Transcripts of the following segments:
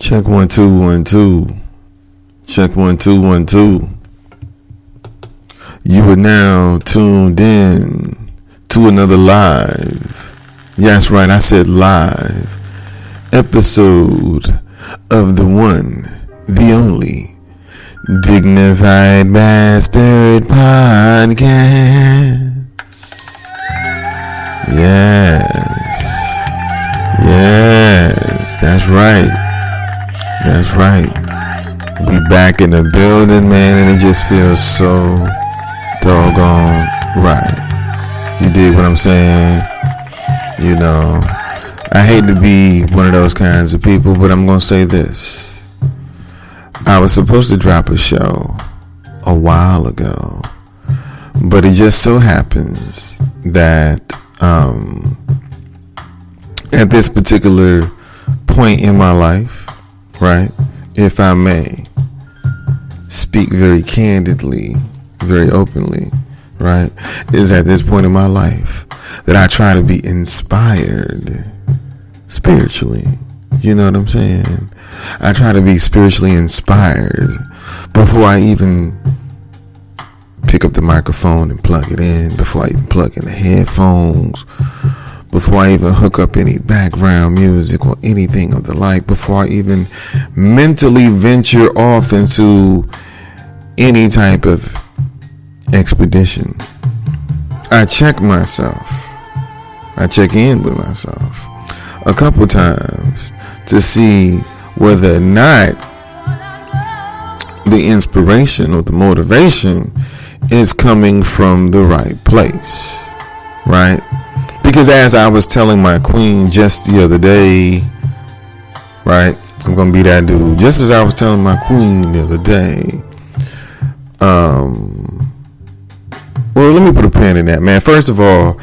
Check 1 2 1 2. Check 1 2 1 2. You are now tuned in to another live. Yes, right, I said live episode of the one, the only Dignified Bastard Podcast. Yes, that's right. That's right. We back in the building, man, and it just feels so doggone right. You dig what I'm saying? You know, I hate to be one of those kinds of people, but I'm going to say this. I was supposed to drop a show a while ago, but it just so happens that at this particular point in my life, right, if I may speak very candidly, very openly, right, is at this point in my life that I try to be inspired spiritually. You know what I'm saying? I try to be spiritually inspired before I even pick up the microphone and plug it in, before I even plug in the headphones, before I even hook up any background music or anything of the like, before I even mentally venture off into any type of expedition. I check myself. I check in with myself a couple times to see whether or not the inspiration or the motivation is coming from the right place, right? Because as I was telling my queen just the other day, right, I'm going to be that dude. Just as I was telling my queen the other day, well, let me put a pin in that, man. First of all,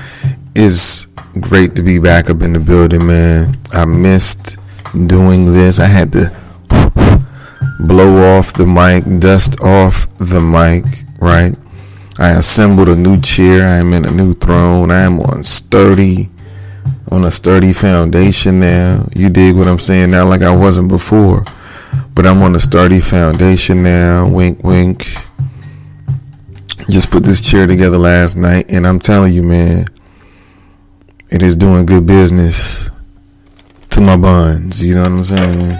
it's great to be back up in the building, man. I missed doing this. I had to blow off the mic, dust off the mic, right? I assembled a new chair. I am in a new throne. I am on a sturdy foundation now. You dig what I'm saying? Not like I wasn't before, but I'm on a sturdy foundation now. Wink, wink. Just put this chair together last night, and I'm telling you, man, it is doing good business to my buns. You know what I'm saying?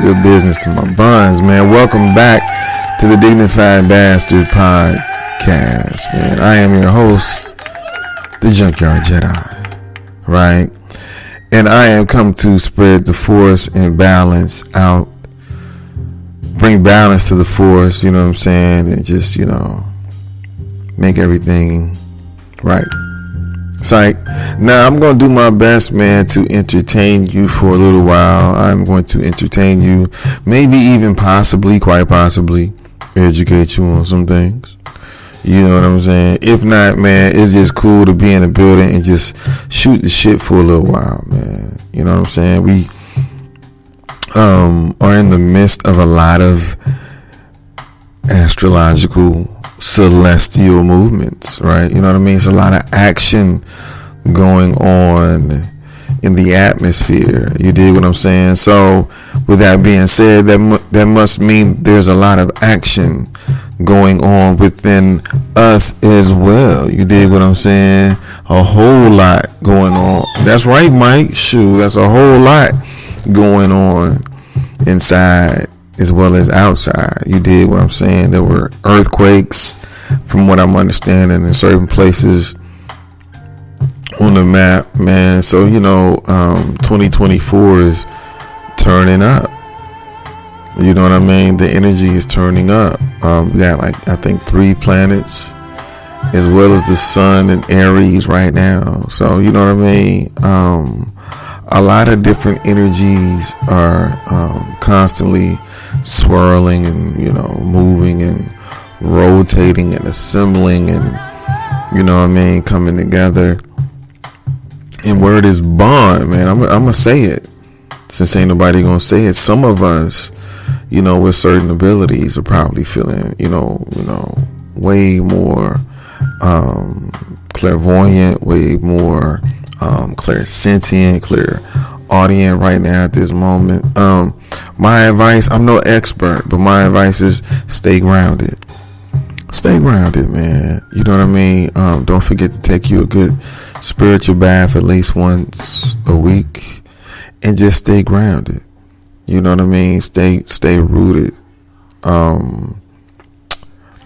Good business to my buns, man. Welcome back to the Dignified Bastard Podcast, man. I am your host, the Jungian Archetypes, right? And I am come to spread the force and balance out, bring balance to the force, you know what I'm saying? And just, you know, make everything right. Psych. Now I'm going to do my best, man, to entertain you for a little while. I'm going to entertain you, maybe even possibly, quite possibly, educate you on some things. You know what I'm saying? If not, man, it's just cool to be in a building and just shoot the shit for a little while, man. You know what I'm saying? We are in the midst of a lot of astrological celestial movements, right? You know what I mean? It's a lot of action going on in the atmosphere. You dig what I'm saying? So with that being said, that must mean there's a lot of action going on within us as well. You dig what I'm saying? A whole lot going on. That's right, Mike. Shoot, that's a whole lot going on inside as well as outside. You dig what I'm saying? There were earthquakes, from what I'm understanding, in certain places on the map, man. So, you know, 2024 is turning up. You know what I mean? The energy is turning up. We got, like, I think 3 planets, as well as the sun in Aries right now. So, you know what I mean? A lot of different energies are constantly swirling and, you know, moving and rotating and assembling and, you know what I mean, coming together. And word is bond, man. I'm gonna say it, since ain't nobody gonna say it. Some of us, you know, with certain abilities are probably feeling, you know, way more clairvoyant, way more clairsentient, audience right now at this moment. My advice, I'm no expert, but my advice is stay grounded. Stay grounded, man. You know what I mean? Don't forget to take you a good spiritual bath at least once a week, and just stay grounded. You know what I mean? Stay rooted.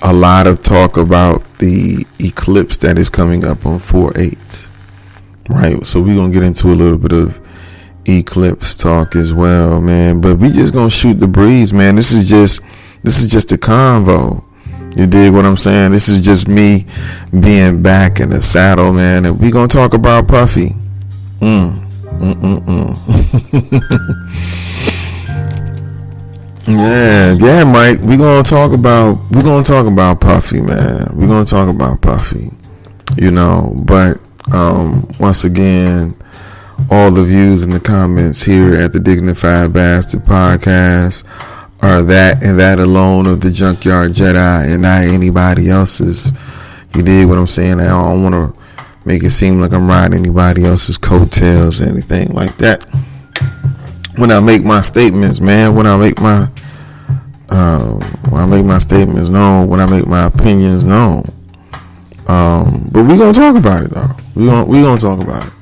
A lot of talk about the eclipse that is coming up on 4/8, right? So we're gonna get into a little bit of eclipse talk as well, man. But we just gonna shoot the breeze, man. This is just a convo. You dig what I'm saying? This is just me being back in the saddle, man. And we gonna talk about Puffy. Yeah, Mike. We're gonna talk about Puffy, man. We're gonna talk about Puffy. You know, but once again, all the views and the comments here at the Dignified Bastard Podcast are that and that alone of the Junkyard Jedi, and not anybody else's. You dig what I'm saying? I don't want to make it seem like I'm riding anybody else's coattails or anything like that. When I make my statements, man, when I make my statements known, when I make my opinions known. But we gonna talk about it though. We gonna talk about it.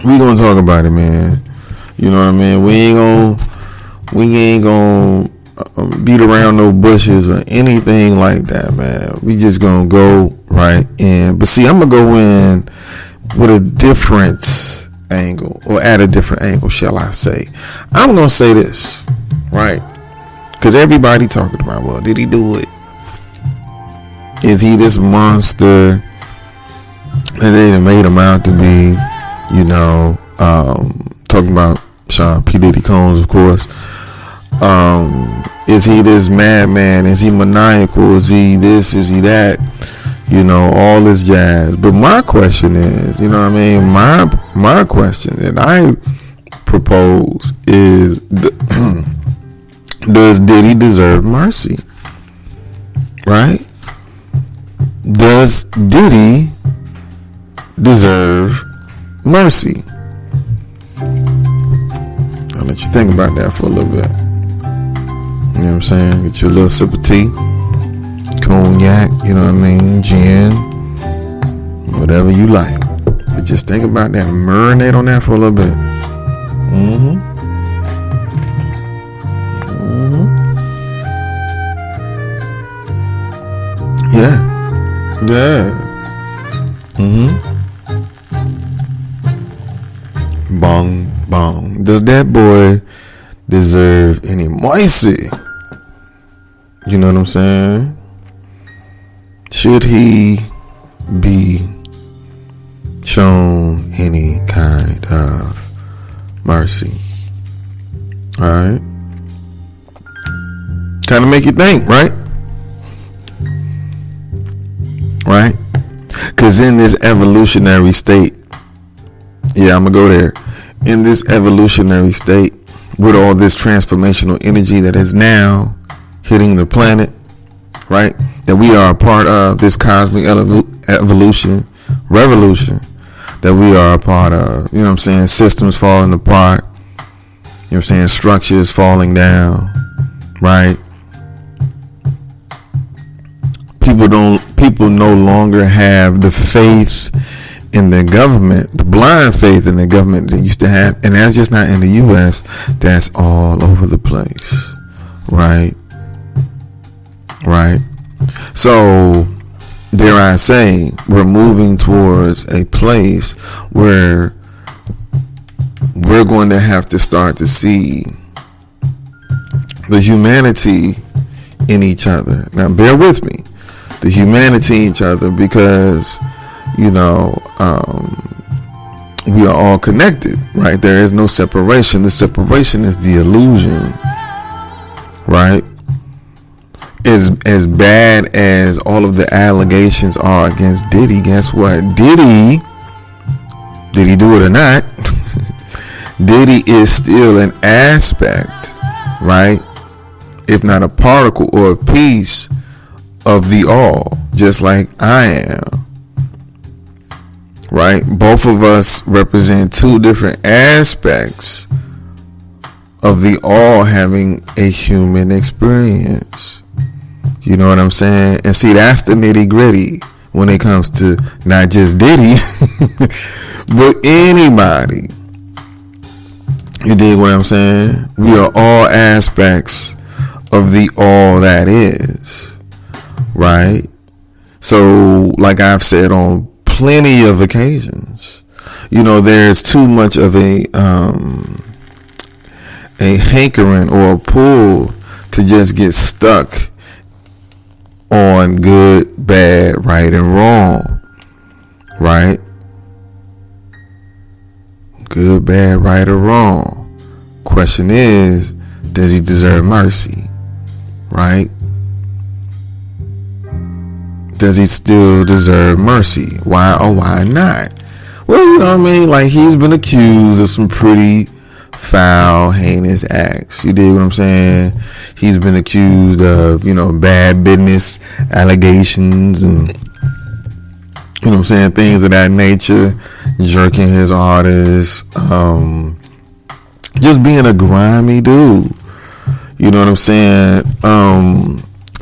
We gonna talk about it, man. You know what I mean? We ain't gonna beat around no bushes or anything like that, man. We just gonna go right in. But see, I'm gonna go in with a different angle, or at a different angle, shall I say. I'm gonna say this, right? Because everybody talking about, well, did he do it? Is he this monster that they made him out to be? You know, talking about Sean P. Diddy Combs, of course. Is he this madman? Is he maniacal? Is he this? Is he that? You know, all this jazz. But my question is, you know what I mean? My question that I propose is, does Diddy deserve mercy? Right? Does Diddy deserve mercy? I'll let you think about that for a little bit. You know what I'm saying? Get your little sip of tea, cognac, you know what I mean, gin, whatever you like. But just think about that. Marinate on that for a little bit. Yeah. Bong, bong. Does that boy deserve any mercy? You know what I'm saying? Should he be shown any kind of mercy? Alright. Kind of make you think, right? Right? Because in this evolutionary state, yeah, I'm going to go there. In this evolutionary state, with all this transformational energy that is now hitting the planet, right? That we are a part of, this cosmic revolution that we are a part of. You know what I'm saying? Systems falling apart. You know what I'm saying? Structures falling down, right? People no longer have the faith in their government, the blind faith in their government they used to have. And that's just not in the U.S. That's all over the place, right? Right. So, dare I say, we're moving towards a place where we're going to have to start to see the humanity in each other. Now, bear with me. The humanity in each other, because, you know, we are all connected, right? There is no separation. The separation is the illusion, right? As bad as all of the allegations are against Diddy, guess what? Diddy do it or not, Diddy is still an aspect, right? If not a particle or a piece of the all, just like I am, right? Both of us represent two different aspects of the all having a human experience. You know what I'm saying? And see, that's the nitty gritty when it comes to not just Diddy, but anybody. You dig what I'm saying? We are all aspects of the all that is, right? So, like I've said on plenty of occasions, you know, there's too much of a hankering or a pull to just get stuck on good, bad, right, and wrong, right? Good, bad, right, or wrong. Question is, does he deserve mercy, right? Does he still deserve mercy? Why or why not? Well, you know what I mean? Like, he's been accused of some pretty foul, heinous acts. You dig what I'm saying? He's been accused of, you know, bad business allegations and, you know what I'm saying, things of that nature, jerking his artists, just being a grimy dude. You know what I'm saying?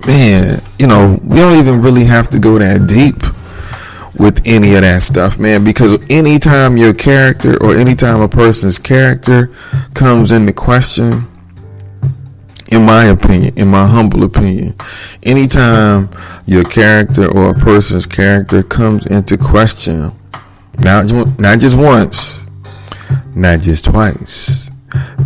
Man, you know, we don't even really have to go that deep with any of that stuff, man, because anytime your character or anytime a person's character comes into question, in my opinion, in my humble opinion, anytime your character or a person's character comes into question, not just once, not just twice,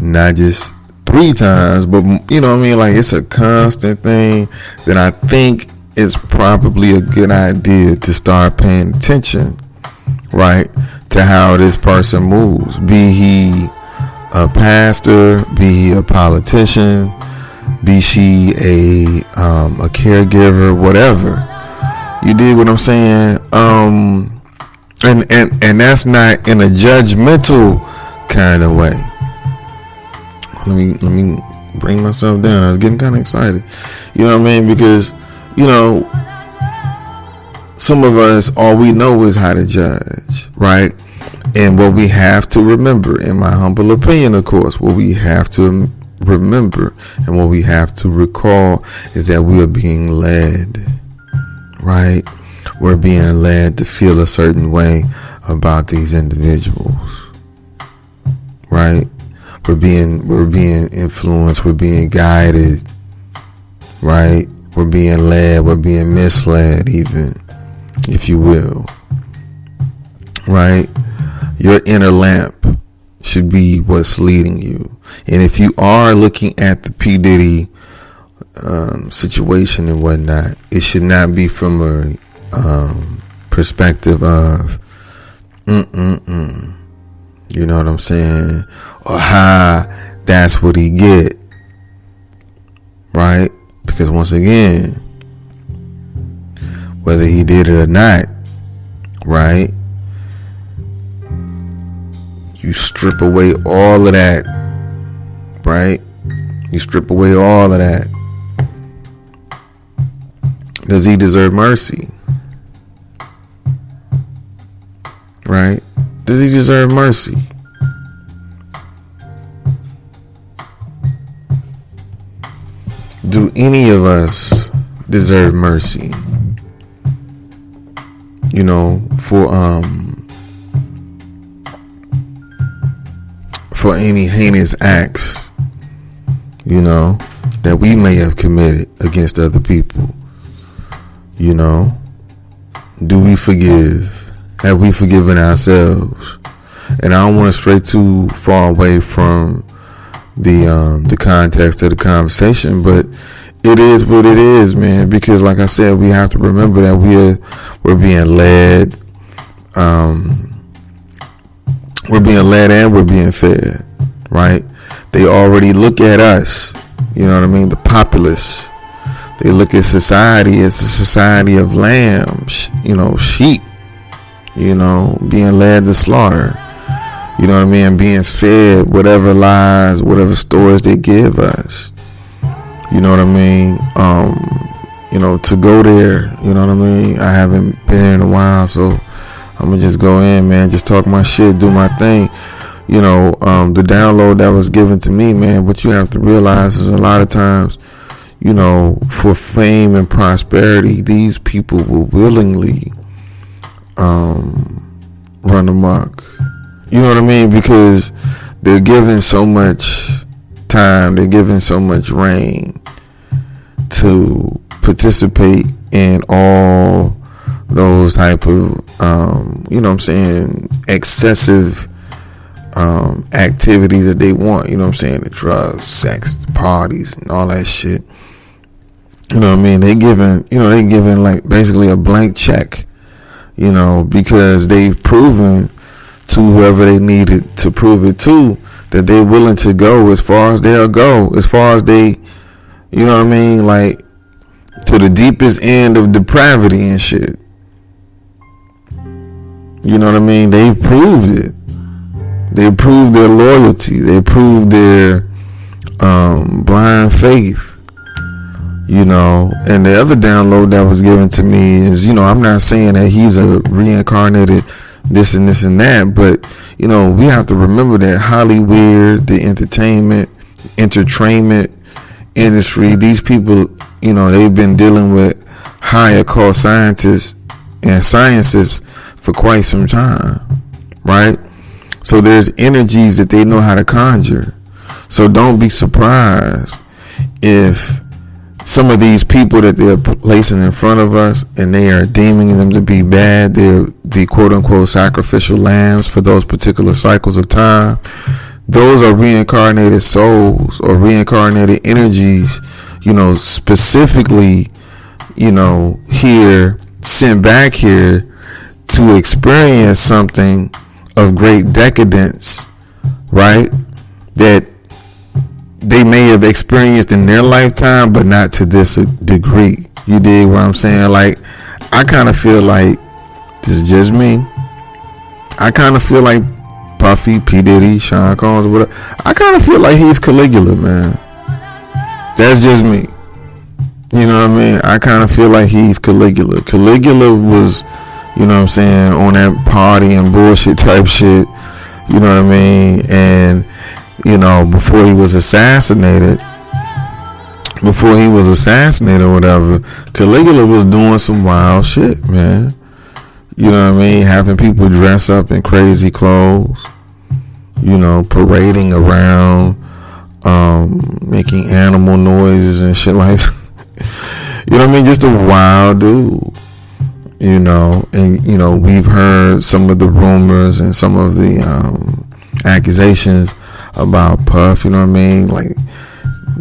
not just 3 times, but you know what I mean, like, it's a constant thing that I think it's probably a good idea to start paying attention, right, to how this person moves. Be he a pastor, be he a politician, be she a caregiver, whatever. You dig what I'm saying? And that's not in a judgmental kind of way. Let me bring myself down. I was getting kind of excited. You know what I mean? Because, you know, some of us, all we know is how to judge, right? And what we have to remember, in my humble opinion, of course, what we have to remember and what we have to recall is that we are being led, right? We're being led to feel a certain way about these individuals, right? We're being influenced, we're being guided, right? We're being led, we're being misled, even, if you will, right? Your inner lamp should be what's leading you. And if you are looking at the P. Diddy situation and whatnot, it should not be from a perspective of you know what I'm saying, or that's what he get, right? Because once again, whether he did it or not, right, you strip away all of that, right? You strip away all of that. Does he deserve mercy? Right? Does he deserve mercy? Do any of us deserve mercy? You know, for any heinous acts, you know, that we may have committed against other people. You know, do we forgive? Have we forgiven ourselves? And I don't want to stray too far away from the context of the conversation, but it is what it is, man. Because, like I said, we have to remember that we're being led. We're being led and we're being fed, right? They already look at us, you know what I mean, the populace. They look at society as a society of lambs, you know, sheep, you know, being led to slaughter, you know what I mean, being fed whatever lies, whatever stories they give us, you know what I mean, you know, to go there, you know what I mean. I haven't been in a while, so I'm gonna just go in, man, just talk my shit, do my thing. The download that was given to me, man, what you have to realize is a lot of times, for fame and prosperity, these people will willingly run amok. You know what I mean? Because they're given so much time, they're given so much reign to participate in all those type of, excessive activities that they want, the drugs, sex, the parties, and all that shit. They given like basically a blank check, because they've proven to whoever they needed to prove it to that they're willing to go as far as they'll go, as far as they, like to the deepest end of depravity and shit. They proved it. They proved their loyalty. They proved their blind faith. And the other download that was given to me is, I'm not saying that he's a reincarnated this and this and that, but, we have to remember that Hollywood, the entertainment industry, these people, they've been dealing with high occult scientists and sciences for quite some time, right? So there's energies that they know how to conjure. So don't be surprised if some of these people that they're placing in front of us and they are deeming them to be bad, they're the quote unquote sacrificial lambs for those particular cycles of time. Those are reincarnated souls or reincarnated energies, specifically, here, sent back here to experience something of great decadence, right? That they may have experienced in their lifetime, but not to this degree. You dig what I'm saying? Like, I kind of feel like, this is just me, I kind of feel like Puffy, P. Diddy, Sean Combs, whatever, I kind of feel like he's Caligula, man. That's just me. You know what I mean? I kind of feel like he's Caligula. Caligula was, on that party and bullshit type shit. You know what I mean? And, before he was assassinated or whatever, Caligula was doing some wild shit, man. You know what I mean? Having people dress up in crazy clothes, parading around, making animal noises and shit like that. You know what I mean? Just a wild dude. And we've heard some of the rumors and some of the accusations about Puff, you know what I mean? Like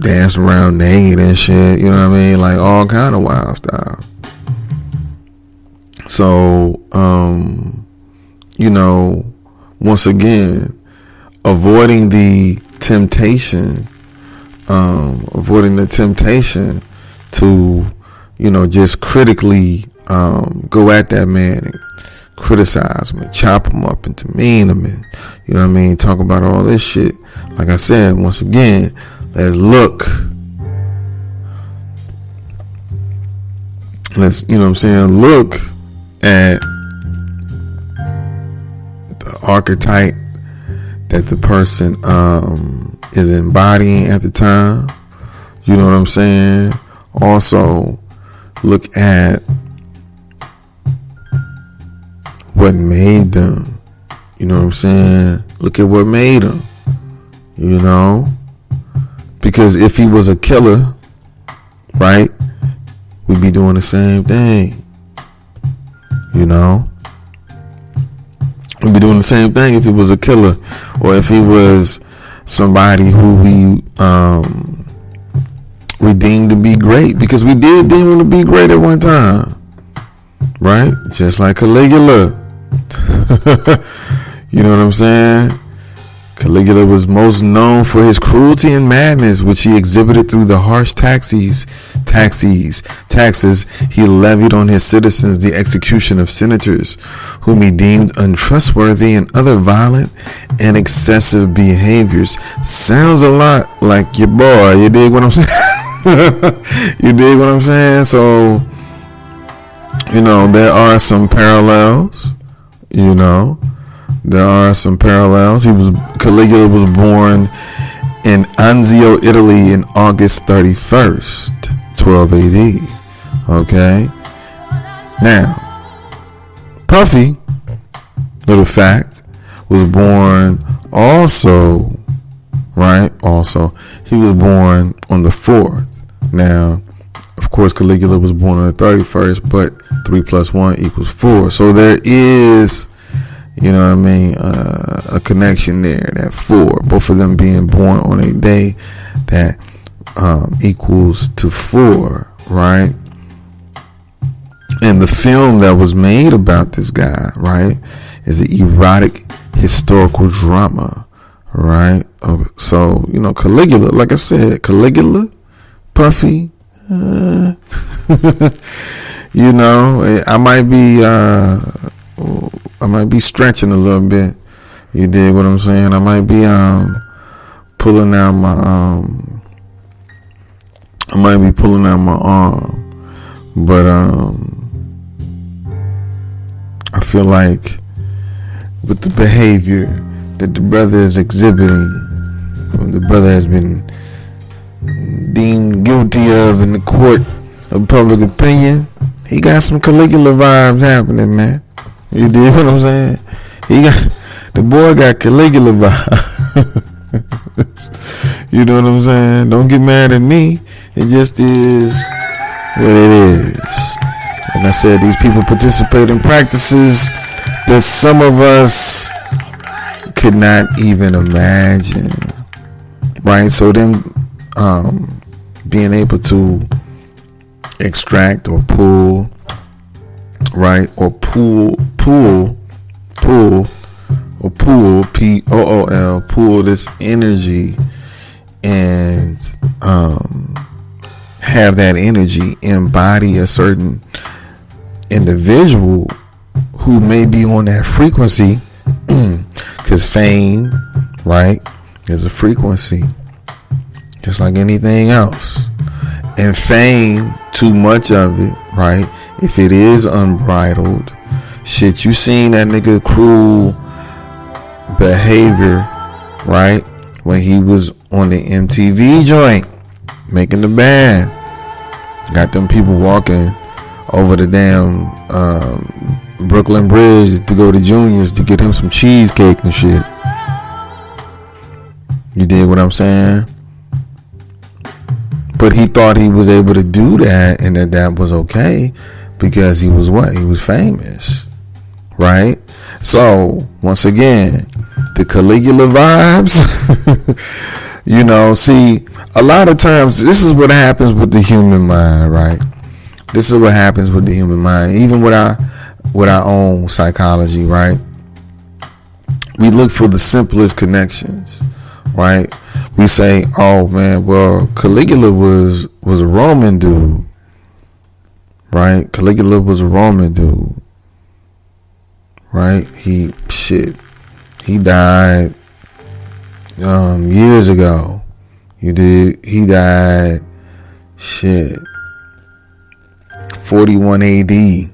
dancing around naked and shit, you know what I mean? Like all kind of wild stuff. So, once again, avoiding the temptation to, just critically go at that man and criticize him and chop him up and demean him and, talk about all this shit. Like I said, once again, let's look. Look at the archetype that the person is embodying at the time. You know what I'm saying? Also, look at what made them. You know what I'm saying? Look at what made him. Because if he was a killer, right, we'd be doing the same thing. We'd be doing the same thing if he was a killer, or if he was somebody who we deemed to be great, because we did deem him to be great at one time, right? Just like Caligula. You know what I'm saying? Caligula was most known for his cruelty and madness, which he exhibited through the harsh taxes he levied on his citizens, the execution of senators whom he deemed untrustworthy, and other violent and excessive behaviors. Sounds a lot like your boy. You dig what I'm saying? You dig what I'm saying? So, there are some parallels, You know, there are some parallels. Caligula was born in Anzio, Italy, in August 31st, 12 AD. Okay. Now, Puffy, little fact, was born also, right? Also, he was born on the 4th. Now, of course, Caligula was born on the 31st, but 3 + 1 = 4. So there is, you know what I mean, a connection there, that 4. Both of them being born on a day that equals to 4, right? And the film that was made about this guy, right, is an erotic historical drama, right? So, you know, Caligula, like I said, Caligula, Puffy, you know, I might be stretching a little bit. You dig what I'm saying? I might be pulling out my arm, but I feel like with the behavior that the brother is exhibiting, the brother has been deemed guilty of in the court of public opinion, he got some Caligula vibes happening, man. You dig what I'm saying? The boy got Caligula vibes. You know what I'm saying? Don't get mad at me. It just is what it is. Like I said, these people participate in practices that some of us could not even imagine, right? So them being able to extract or pull, right, or pull P-O-O-L, pull this energy and have that energy embody a certain individual who may be on that frequency, because fame, right, is a frequency just like anything else. And fame, too much of it, right, if it is unbridled, shit, you seen that nigga cruel behavior, right, when he was on the MTV joint making the band, got them people walking over the damn Brooklyn Bridge to go to Junior's to get him some cheesecake and shit. You dig what I'm saying? But he thought he was able to do that and that was okay because he was what? He was famous, right? So, once again, the Caligula vibes, you know, see, a lot of times, this is what happens with the human mind, right? This is what happens with the human mind, even with our own psychology, right? We look for the simplest connections, right? We say, oh man, well, Caligula was a Roman dude, right? Caligula was a Roman dude, right? He died years ago. He died 41 AD. You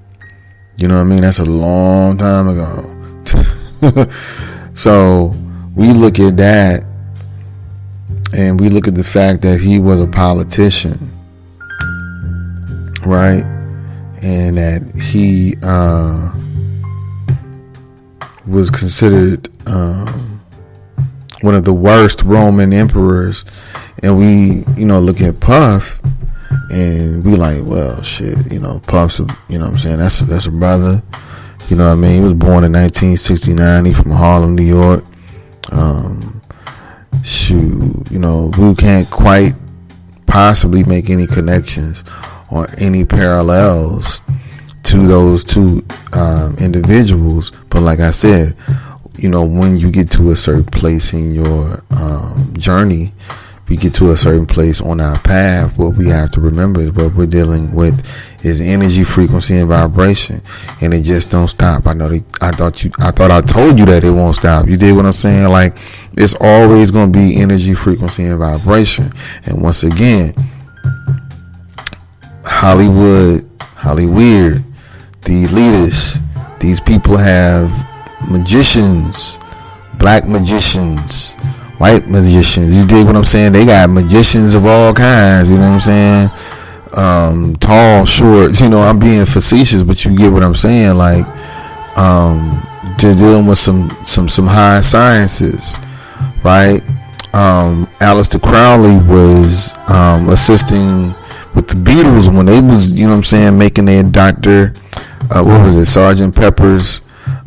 know what I mean? That's a long time ago. So we look at that and we look at the fact that he was a politician, right? And that he was considered one of the worst Roman emperors. And we, look at Puff and we like, well, shit, Puff's, you know what I'm saying? That's a brother. You know what I mean? He was born in 1969. He's from Harlem, New York. We can't quite possibly make any connections or any parallels to those two individuals. But like I said, when you get to a certain place in your journey, we get to a certain place on our path, what we have to remember is what we're dealing with is energy, frequency, and vibration, and it just don't stop. I thought I told you that it won't stop. You did what I'm saying? Like, it's always going to be energy, frequency, and vibration. And once again, Hollywood, the elitists, These people have magicians, black magicians, white magicians. You dig what I'm saying? They got magicians of all kinds. You know what I'm saying? Tall, short. You know, I'm being facetious, but you get what I'm saying. Like, they're dealing with some high sciences, right? Aleister Crowley was assisting with the Beatles when they was, you know what I'm saying, making their Dr. What was it, Sgt. Pepper's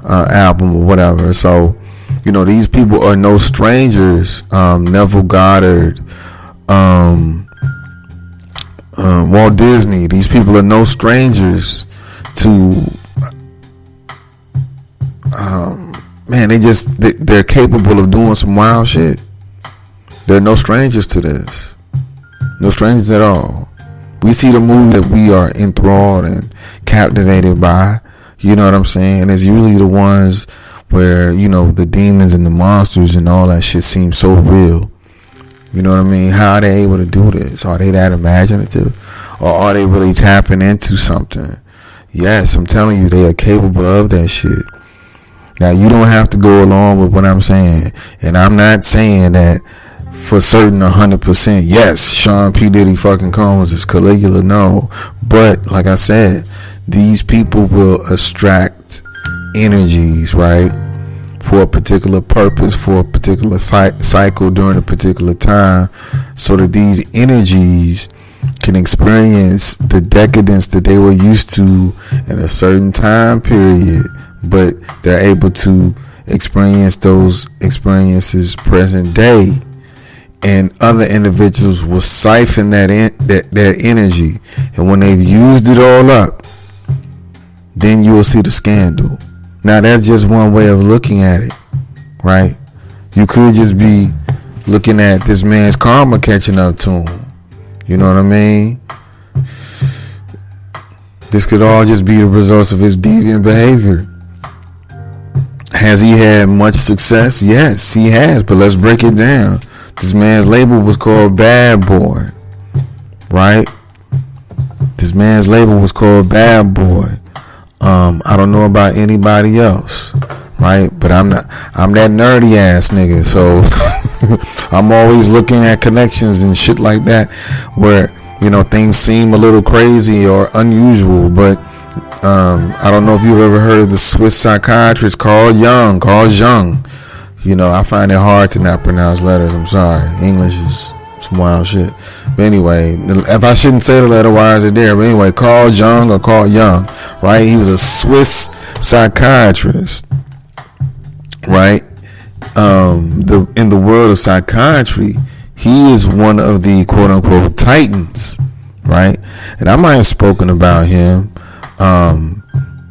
album or whatever. So, you know, these people are no strangers. Neville Goddard, Walt Disney. These people are no strangers to. Man, they're capable of doing some wild shit. They're no strangers to this. No strangers at all. We see the movie that we are enthralled and captivated by. You know what I'm saying? And it's usually the ones where, you know, the demons and the monsters and all that shit seem so real. You know what I mean? How are they able to do this? Are they that imaginative? Or are they really tapping into something? Yes, I'm telling you, they are capable of that shit. Now, you don't have to go along with what I'm saying. And I'm not saying that for certain 100%, yes, Sean P. Diddy fucking Combs is Caligula, no. But, like I said, these people will extract energies, right, for a particular purpose, for a particular cycle during a particular time, so that these energies can experience the decadence that they were used to in a certain time period, but they're able to experience those experiences present day, and other individuals will siphon that energy, and when they've used it all up, then you will see the scandal. Now, that's just one way of looking at it, right? You could just be looking at this man's karma catching up to him. You know what I mean? This could all just be the results of his deviant behavior. Has he had much success? Yes, he has, but let's break it down. This man's label was called Bad Boy, right? This man's label was called Bad Boy. I don't know about anybody else, right? But I'm that nerdy ass nigga, so I'm always looking at connections and shit like that, where, you know, things seem a little crazy or unusual. But I don't know if you've ever heard of the Swiss psychiatrist Carl Jung. You know, I find it hard to not pronounce letters. I'm sorry. English is some wild shit. But anyway, if I shouldn't say the letter, why is it there? But anyway, Carl Jung, right? He was a Swiss psychiatrist, right? In the world of psychiatry, he is one of the quote unquote titans, right? And I might have spoken about him,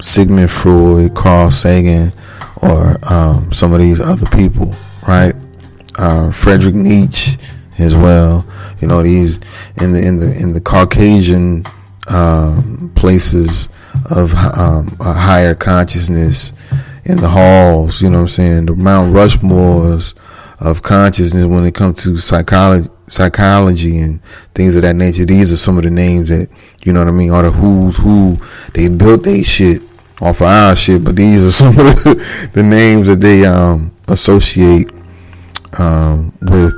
Sigmund Freud, Carl Sagan, or some of these other people, right? Friedrich Nietzsche as well. You know, these in the Caucasian places of a higher consciousness, in the halls, you know what I'm saying, the Mount Rushmores of consciousness when it comes to psychology and things of that nature. These are some of the names that, you know what I mean, are the who's who. They built their shit off of our shit, but these are some of the names that they associate with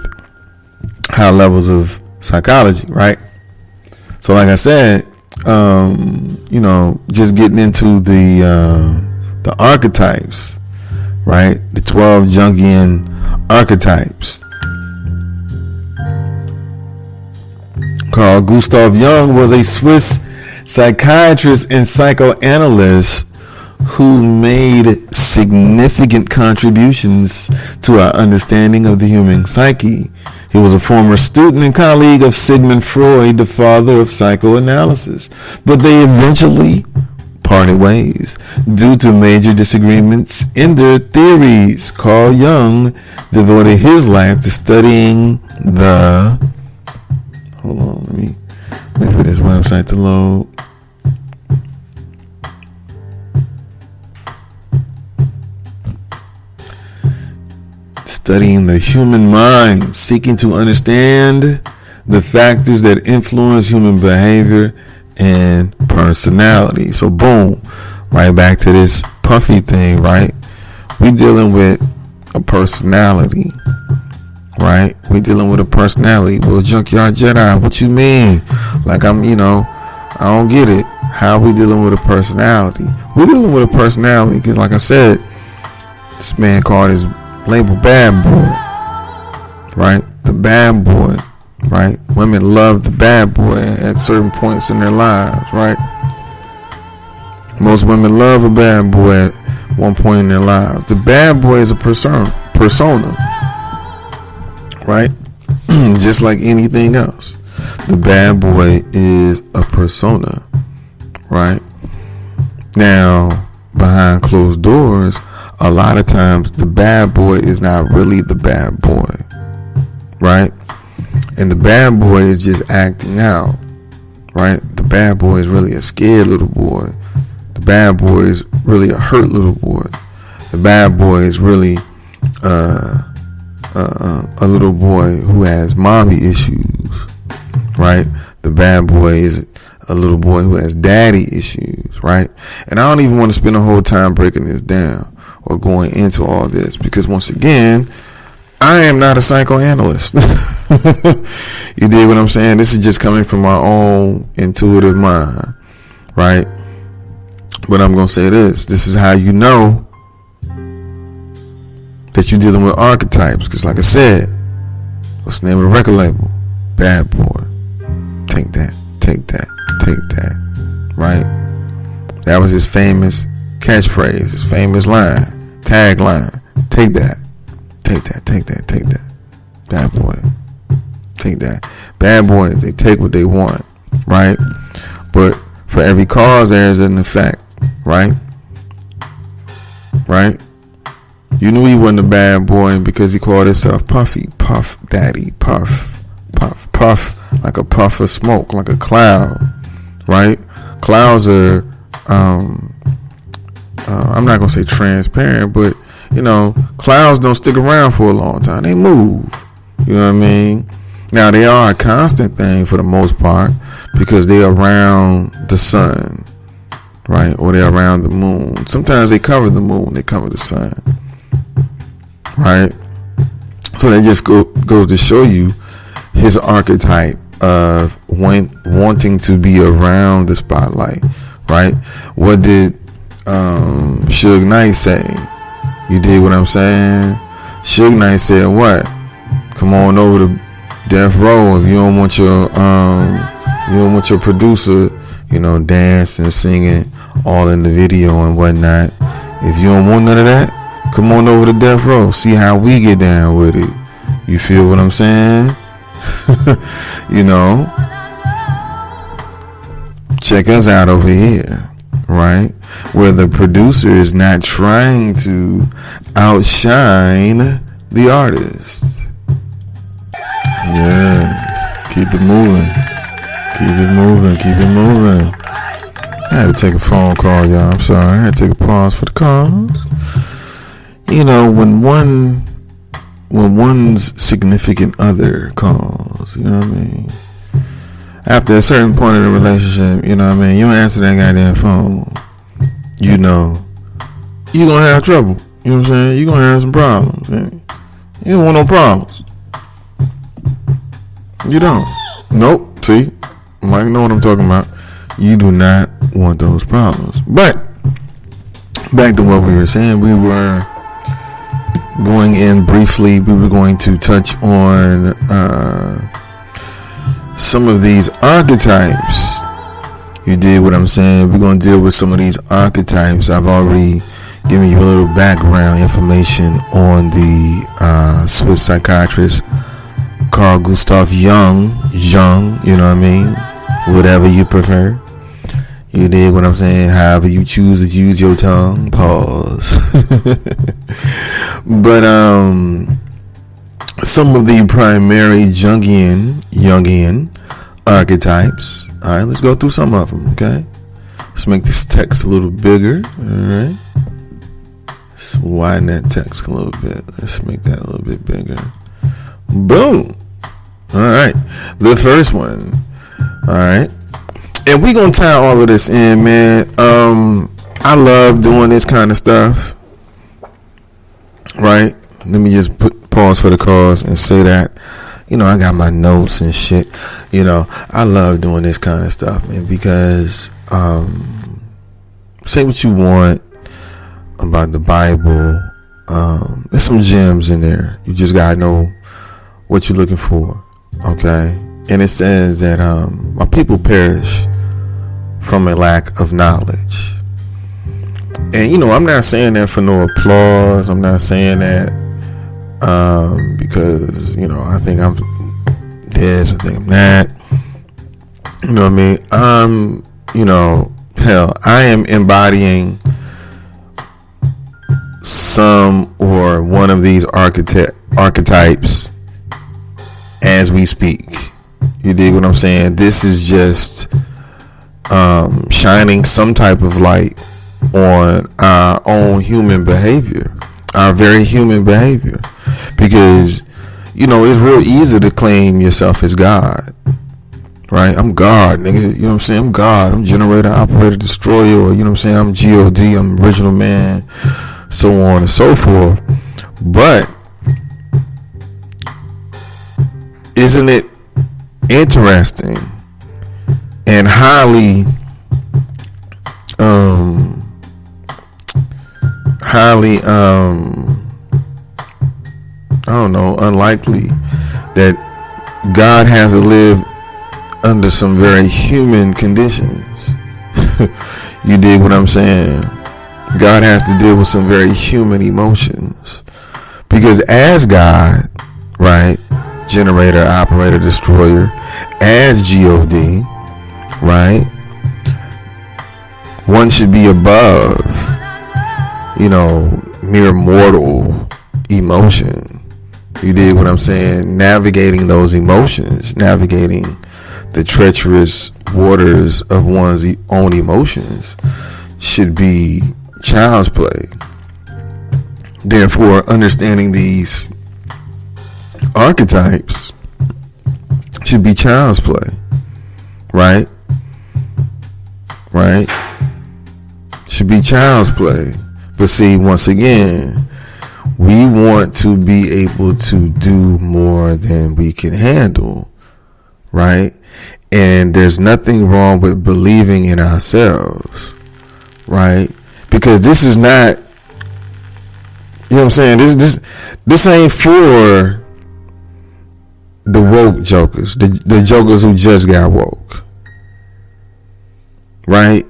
high levels of psychology, right? So like I said, you know, just getting into the archetypes, right? The 12 Jungian archetypes. Carl Gustav Jung was a Swiss psychiatrist and psychoanalyst who made significant contributions to our understanding of the human psyche. He was a former student and colleague of Sigmund Freud, the father of psychoanalysis, but they eventually parted ways due to major disagreements in their theories. Carl Jung devoted his life to studying the... Hold on, let me wait for this website to load. Studying the human mind, seeking to understand the factors that influence human behavior and personality. So boom, right back to this puffy thing, right? We dealing with a personality, right? We dealing with a personality. Well, Junkyard Jedi, what you mean? Like I don't get it. How we dealing with a personality? We're dealing with a personality because, like I said, this man called his label Bad Boy, right? The bad boy, right? Women love the bad boy at certain points in their lives, right? Most women love a bad boy at one point in their lives. The bad boy is a persona, right? Just like anything else. The bad boy is a persona, right? Now, behind closed doors, a lot of times the bad boy is not really the bad boy, right? And the bad boy is just acting out, right? The bad boy is really a scared little boy. The bad boy is really a hurt little boy. The bad boy is really a little boy who has mommy issues, right? The bad boy is a little boy who has daddy issues, right? And I don't even want to spend the whole time breaking this down or going into all this because, once again, I am not a psychoanalyst. You dig what I'm saying? This is just coming from my own intuitive mind, right? But I'm going to say this. This is how you know that you're dealing with archetypes. Because, like I said, what's the name of the record label? Bad Boy. Take that, take that, take that, right? That was his famous catchphrase, his famous line, tagline. Take that, take that, take that, take that. Bad Boy. Take that. Bad boys, they take what they want, right? But for every cause, there is an effect, right? Right? You knew he wasn't a bad boy because he called himself Puffy, Puff Daddy, Puff, Puff, Puff, like a puff of smoke, like a cloud, right? Clouds are, I'm not going to say transparent, but, clouds don't stick around for a long time. They move, you know what I mean? Now, they are a constant thing for the most part because they're around the sun, right? Or they're around the moon. Sometimes they cover the moon, they cover the sun, right? So that just goes to show you his archetype of wanting to be around the spotlight, right? What did Suge Knight say? You dig what I'm saying? Suge Knight said what? Come on over to Death Row if you don't want your producer, dancing, singing, all in the video and whatnot. If you don't want none of that, come on over to Death Row. See how we get down with it. You feel what I'm saying? Check us out over here, right? Where the producer is not trying to outshine the artist. Yes, keep it moving. Keep it moving. Keep it moving. I had to take a phone call, y'all. I'm sorry. I had to take a pause for the calls. When one's significant other calls, you know what I mean? After a certain point in the relationship, you know what I mean? You don't answer that goddamn phone. You're gonna have trouble. You know what I'm saying? You're gonna have some problems. Man. You don't want no problems. You don't. Nope. See? Mike know what I'm talking about. You do not want those problems. But back to what we were saying, we were going in briefly. We were going to touch on some of these archetypes. You did what I'm saying. We're going to deal with some of these archetypes. I've already given you a little background information on the Swiss psychiatrist Carl Gustav Jung, you know what I mean? Whatever you prefer. You dig what I'm saying? However you choose to use your tongue. Pause. But some of the primary Jungian archetypes. All right, let's go through some of them, okay? Let's make this text a little bigger, all right? Let's widen that text a little bit. Let's make that a little bit bigger. Boom. All right. The first one. All right. And we're going to tie all of this in, man. I love doing this kind of stuff, right? Let me just pause for the cause and say that, I got my notes and shit. I love doing this kind of stuff, man, because say what you want about the Bible. There's some gems in there. You just gotta know what you're looking for, okay? And it says that my people perish from a lack of knowledge. And I'm not saying that for no applause. I'm not saying that because I think I'm this, I think I'm that. You know what I mean? Hell, I am embodying some or one of these archetypes as we speak. You dig what I'm saying? This is just shining some type of light on our own human behavior, our very human behavior, because it's real easy to claim yourself as God, right? I'm God, nigga. You know what I'm saying? I'm God. I'm generator, operator, destroyer, or I'm G-O-D, I'm original man, so on and so forth. But isn't it interesting and highly unlikely that God has to live under some very human conditions? You dig what I'm saying? God has to deal with some very human emotions, because as God, right, generator, operator, destroyer, as God, right, one should be above mere mortal emotion. You dig what I'm saying? Navigating those emotions, navigating the treacherous waters of one's own emotions should be child's play. Therefore, understanding these archetypes should be child's play. Right? Should be child's play. But see, once again, we want to be able to do more than we can handle, right? And there's nothing wrong with believing in ourselves, right? Because this is not, what I'm saying? This ain't for the woke jokers, the jokers who just got woke, right?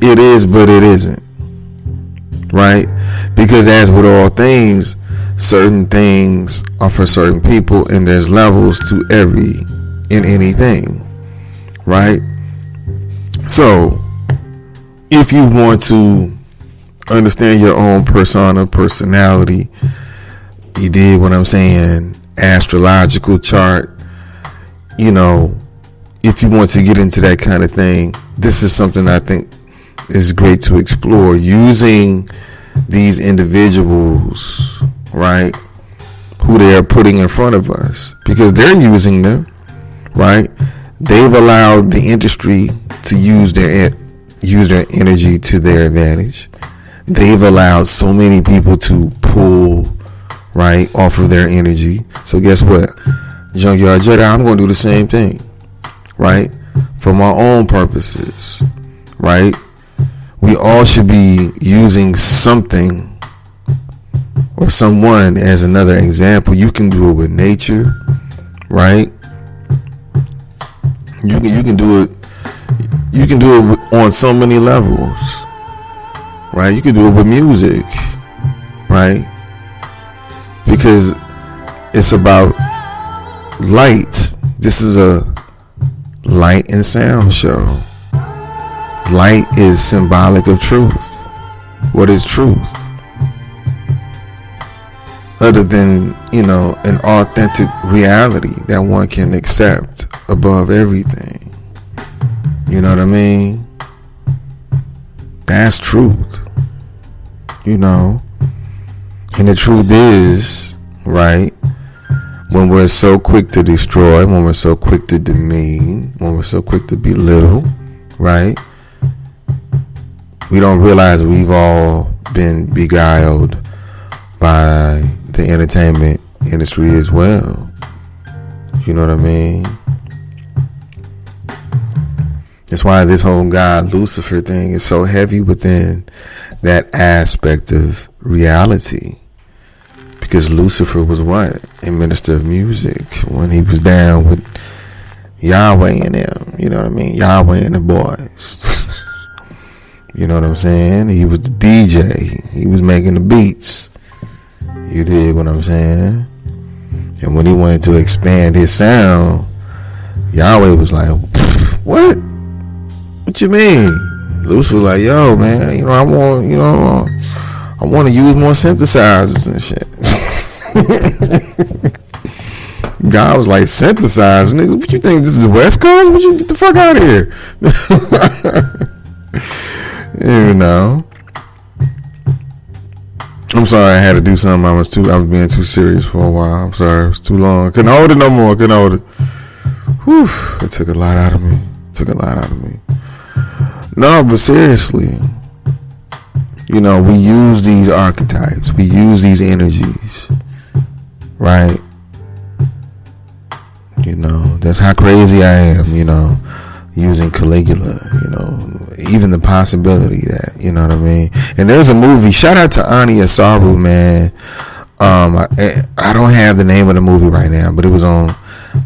It is, but it isn't. Right? Because as with all things, certain things are for certain people, and there's levels to every and anything. Right? So, if you want to understand your own personality, you did what I'm saying, astrological chart, if you want to get into that kind of thing, this is something I think is great to explore, using these individuals, right, who they are putting in front of us, because they're using them, right? They've allowed the industry to use their energy to their advantage. They've allowed so many people to pull, right, off of their energy. So guess what? Jungian Archetype, I'm going to do the same thing, right, for my own purposes, right? We all should be using something or someone as another example. You can do it with nature, right? You can do it. You can do it on so many levels, right? You can do it with music, right? Because it's about light. This is a light and sound show. Light is symbolic of truth. What is truth? Other than, an authentic reality that one can accept above everything. You know what I mean? That's truth. And the truth is, right, when we're so quick to destroy, when we're so quick to demean, when we're so quick to belittle, right? we don't realize we've all been beguiled by the entertainment industry as well. You know what I mean? That's why this whole God Lucifer thing is so heavy within that aspect of reality. Because Lucifer was what? A minister of music when he was down with Yahweh and them. You know what I mean? Yahweh and the boys. You know what I'm saying? He was the DJ. He was making the beats. You dig what I'm saying? And when he wanted to expand his sound, Yahweh was like, what? What you mean? Lucifer was like, yo, man, I want to use more synthesizers and shit. God was like, synthesizers? Nigga, what you think? This is the West Coast? What you get the fuck out of here? You know. I'm sorry, I had to do something. I was being too serious for a while. I'm sorry, it was too long. Couldn't hold it no more. Whew, it took a lot out of me. No, but seriously, we use these archetypes. We use these energies, right? That's how crazy I am, using Caligula, even the possibility that, you know what I mean? And there's a movie, shout out to Ani Asaru, man. I don't have the name of the movie right now, but it was on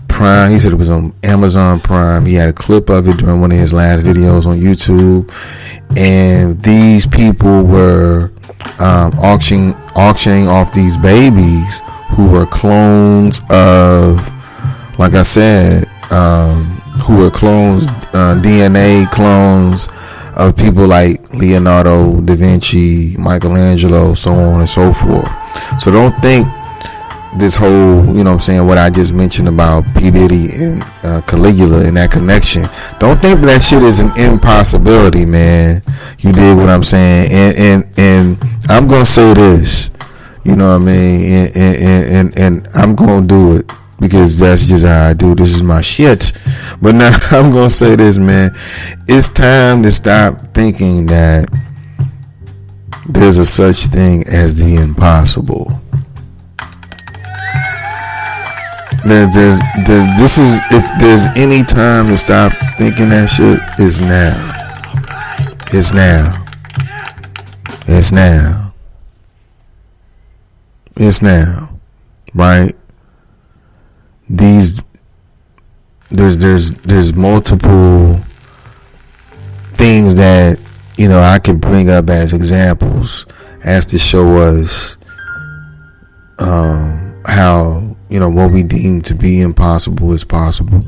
Prime. He said it was on Amazon Prime. He had a clip of it during one of his last videos on YouTube. And these people were auctioning off these babies who were clones of, like I said, who were clones, DNA clones of people like Leonardo da Vinci, Michelangelo, so on and so forth. So don't think this whole, what I just mentioned about P. Diddy and Caligula and that connection, don't think that shit is an impossibility, man. You dig what I'm saying? And I'm gonna say this, you know what I mean? And I'm gonna do it because that's just how I do. This is my shit. But now I'm gonna say this, man. It's time to stop thinking that there's a such thing as the impossible. If there's any time to stop thinking that shit, it's now. It's now. It's now. It's now. Right? There's multiple things that I can bring up as examples as to show us how what we deem to be impossible is possible.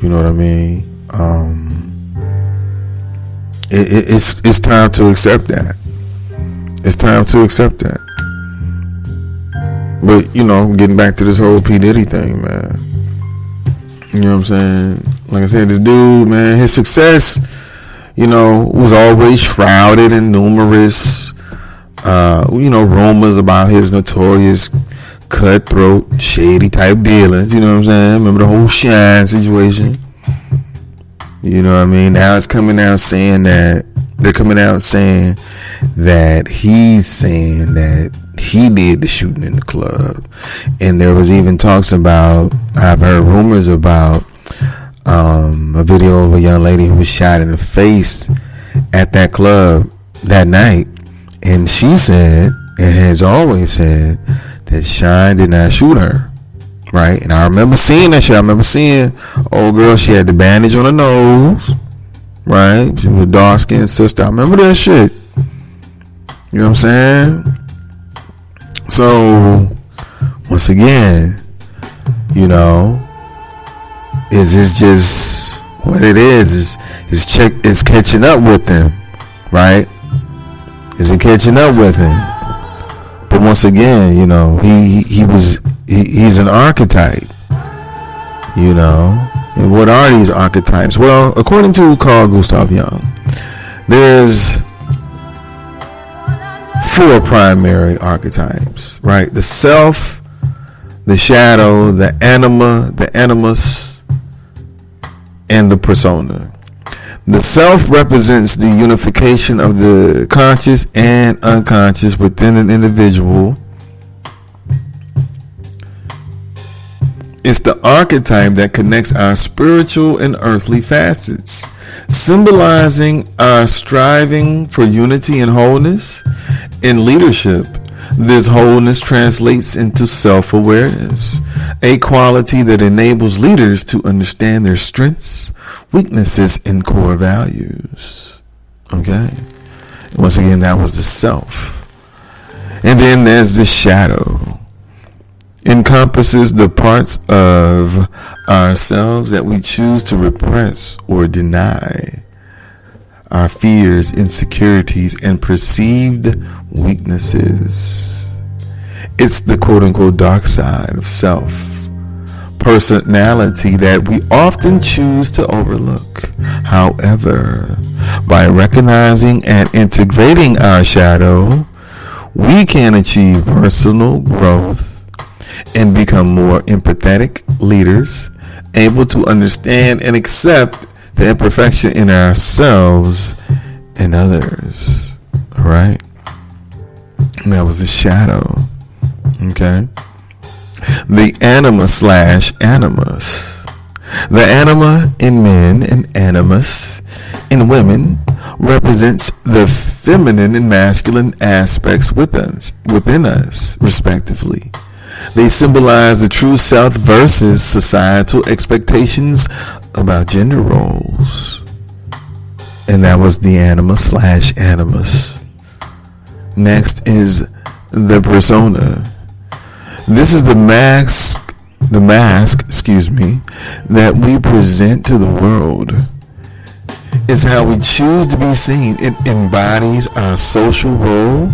You know what I mean? It's time to accept that. It's time to accept that. But getting back to this whole P. Diddy thing, man. You know what I'm saying? Like I said, this dude, man, his success, was always shrouded in numerous, rumors about his notorious cutthroat, shady type dealings. You know what I'm saying? Remember the whole Shine situation? You know what I mean? Now it's coming out saying that he's saying that he did the shooting in the club. And there was even talks about, I've heard rumors about a video of a young lady who was shot in the face at that club that night. And she said, and has always said, that Shine did not shoot her. Right? And I remember seeing that shit. I remember seeing old girl, she had the bandage on her nose. Right? She was a dark-skinned sister. I remember that shit. You know what I'm saying? So, once again, is this just what it is? Is catching up with them, right? Is it catching up with him? But once again, he's an archetype, And what are these archetypes? Well, according to Carl Gustav Jung, there's 4 primary archetypes, right? The self, the shadow, the anima, the animus, and the persona. The self represents the unification of the conscious and unconscious within an individual. It's the archetype that connects our spiritual and earthly facets, symbolizing our striving for unity and wholeness. In leadership, this wholeness translates into self-awareness, a quality that enables leaders to understand their strengths, weaknesses, and core values. Okay? Once again, that was the self. And then there's the shadow. Encompasses the parts of ourselves that we choose to repress or deny. Our fears, insecurities, and perceived weaknesses. It's the quote-unquote dark side of self. Personality that we often choose to overlook. However, by recognizing and integrating our shadow, we can achieve personal growth and become more empathetic leaders, able to understand and accept the imperfection in ourselves and others. All right? And that was the shadow. Okay? The anima/animus. The anima in men and animus in women represents the feminine and masculine aspects within us, respectively. They symbolize the true self versus societal expectations about gender roles. And that was the anima/animus. Next is the persona. This is the mask, that we present to the world. It's how we choose to be seen. It embodies our social role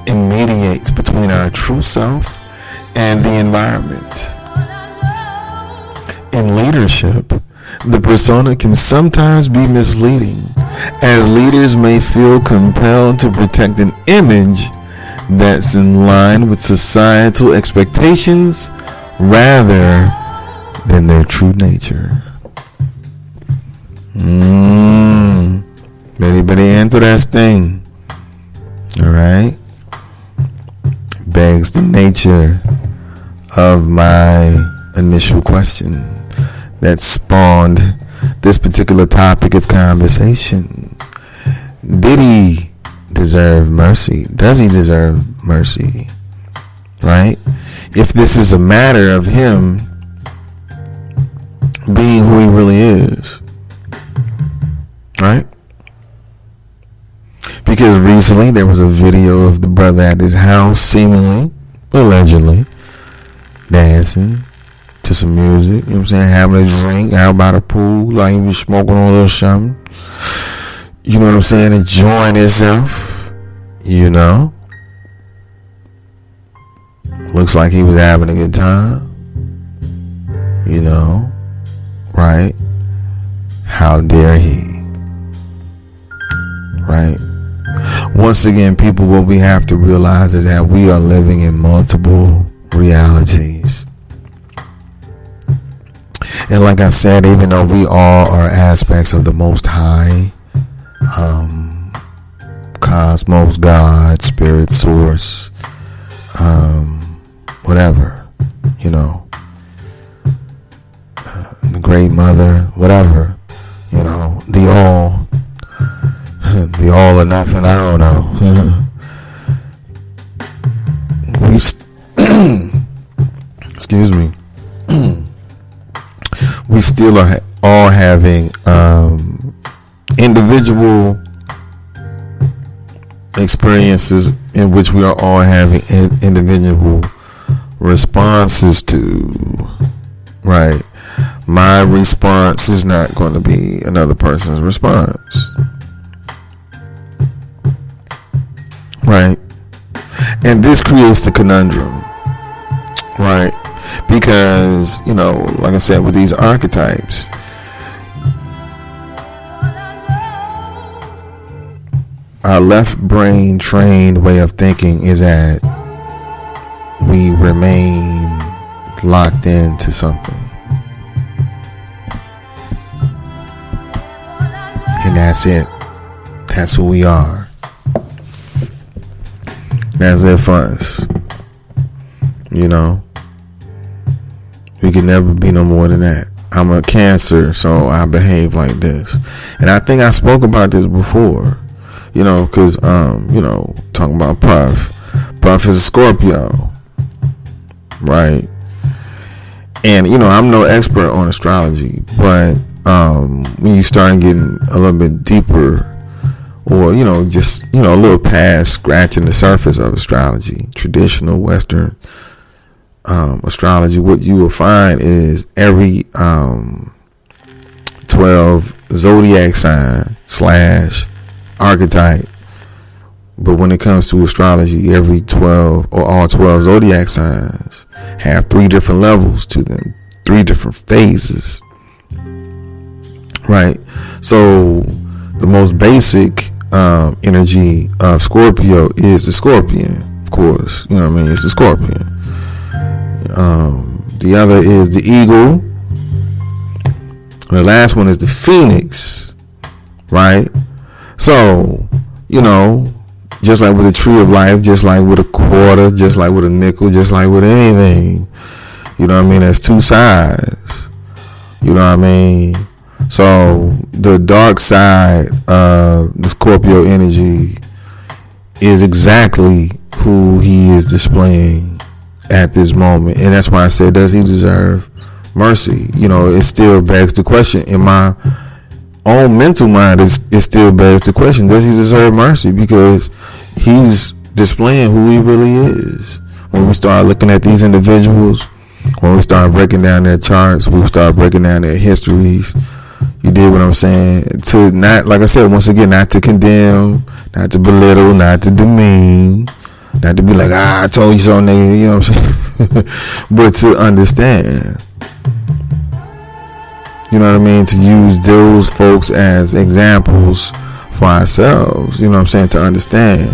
and mediates between our true self and the environment. In leadership, the persona can sometimes be misleading, as leaders may feel compelled to protect an image that's in line with societal expectations rather than their true nature. Better enter that thing. Alright? Begs the nature of my initial question that spawned this particular topic of conversation. Did he deserve mercy? Does he deserve mercy? Right? If this is a matter of him being who he really is. Right? Because recently there was a video of the brother at his house, seemingly, allegedly, dancing to some music, you know what I'm saying, having a drink out by the pool, like he was smoking on a little something, you know what I'm saying, enjoying himself, you know. Looks like he was having a good time, you know, right? How dare he, right? Once again, people, what we have to realize is that we are living in multiple realities. And like I said, even though we all are aspects of the Most High, cosmos, God, spirit, source, whatever, you know, the Great Mother, whatever, you know, the all or nothing, I don't know. Excuse me. We still are all having individual experiences in which we are all having individual responses to, right? My response is not going to be another person's response, right? And this creates the conundrum, right? Because, you know, like I said, with these archetypes, our left brain trained way of thinking is that we remain locked into something. and that's it. That's who we are. That's it for us. You know, we can never be no more than that. I'm a Cancer, so I behave like this. And I think I spoke about this before, you know, because, you know, talking about Puff. Puff is a Scorpio, right? And, you know, I'm no expert on astrology, but when you start getting a little bit deeper, or, you know, just, you know, a little past scratching the surface of astrology, traditional Western astrology, what you will find is every 12 zodiac sign / archetype. But when it comes to astrology, every 12 or all 12 zodiac signs have 3 different levels to them, 3 different phases, right? So the most basic energy of Scorpio is the Scorpion, of course. You know what I mean? It's the Scorpion. The other is the Eagle. The last one is the Phoenix, right? So, you know, just like with the tree of life, just like with a quarter, just like with a nickel, just like with anything, you know what I mean? There's 2 sides, you know what I mean? So the dark side of the Scorpio energy is exactly who he is displaying at this moment. And that's why I said, does he deserve mercy? You know, it still begs the question in my own mental mind. It still begs the question, does he deserve mercy? Because he's displaying who he really is. When we start looking at these individuals, when we start breaking down their charts, we start breaking down their histories. You dig what I'm saying? To not, like I said, once again, not to condemn, not to belittle, not to demean, not to be like, I told you so, nigga, you know what I'm saying? But to understand, you know what I mean? To use those folks as examples for ourselves, you know what I'm saying? To understand,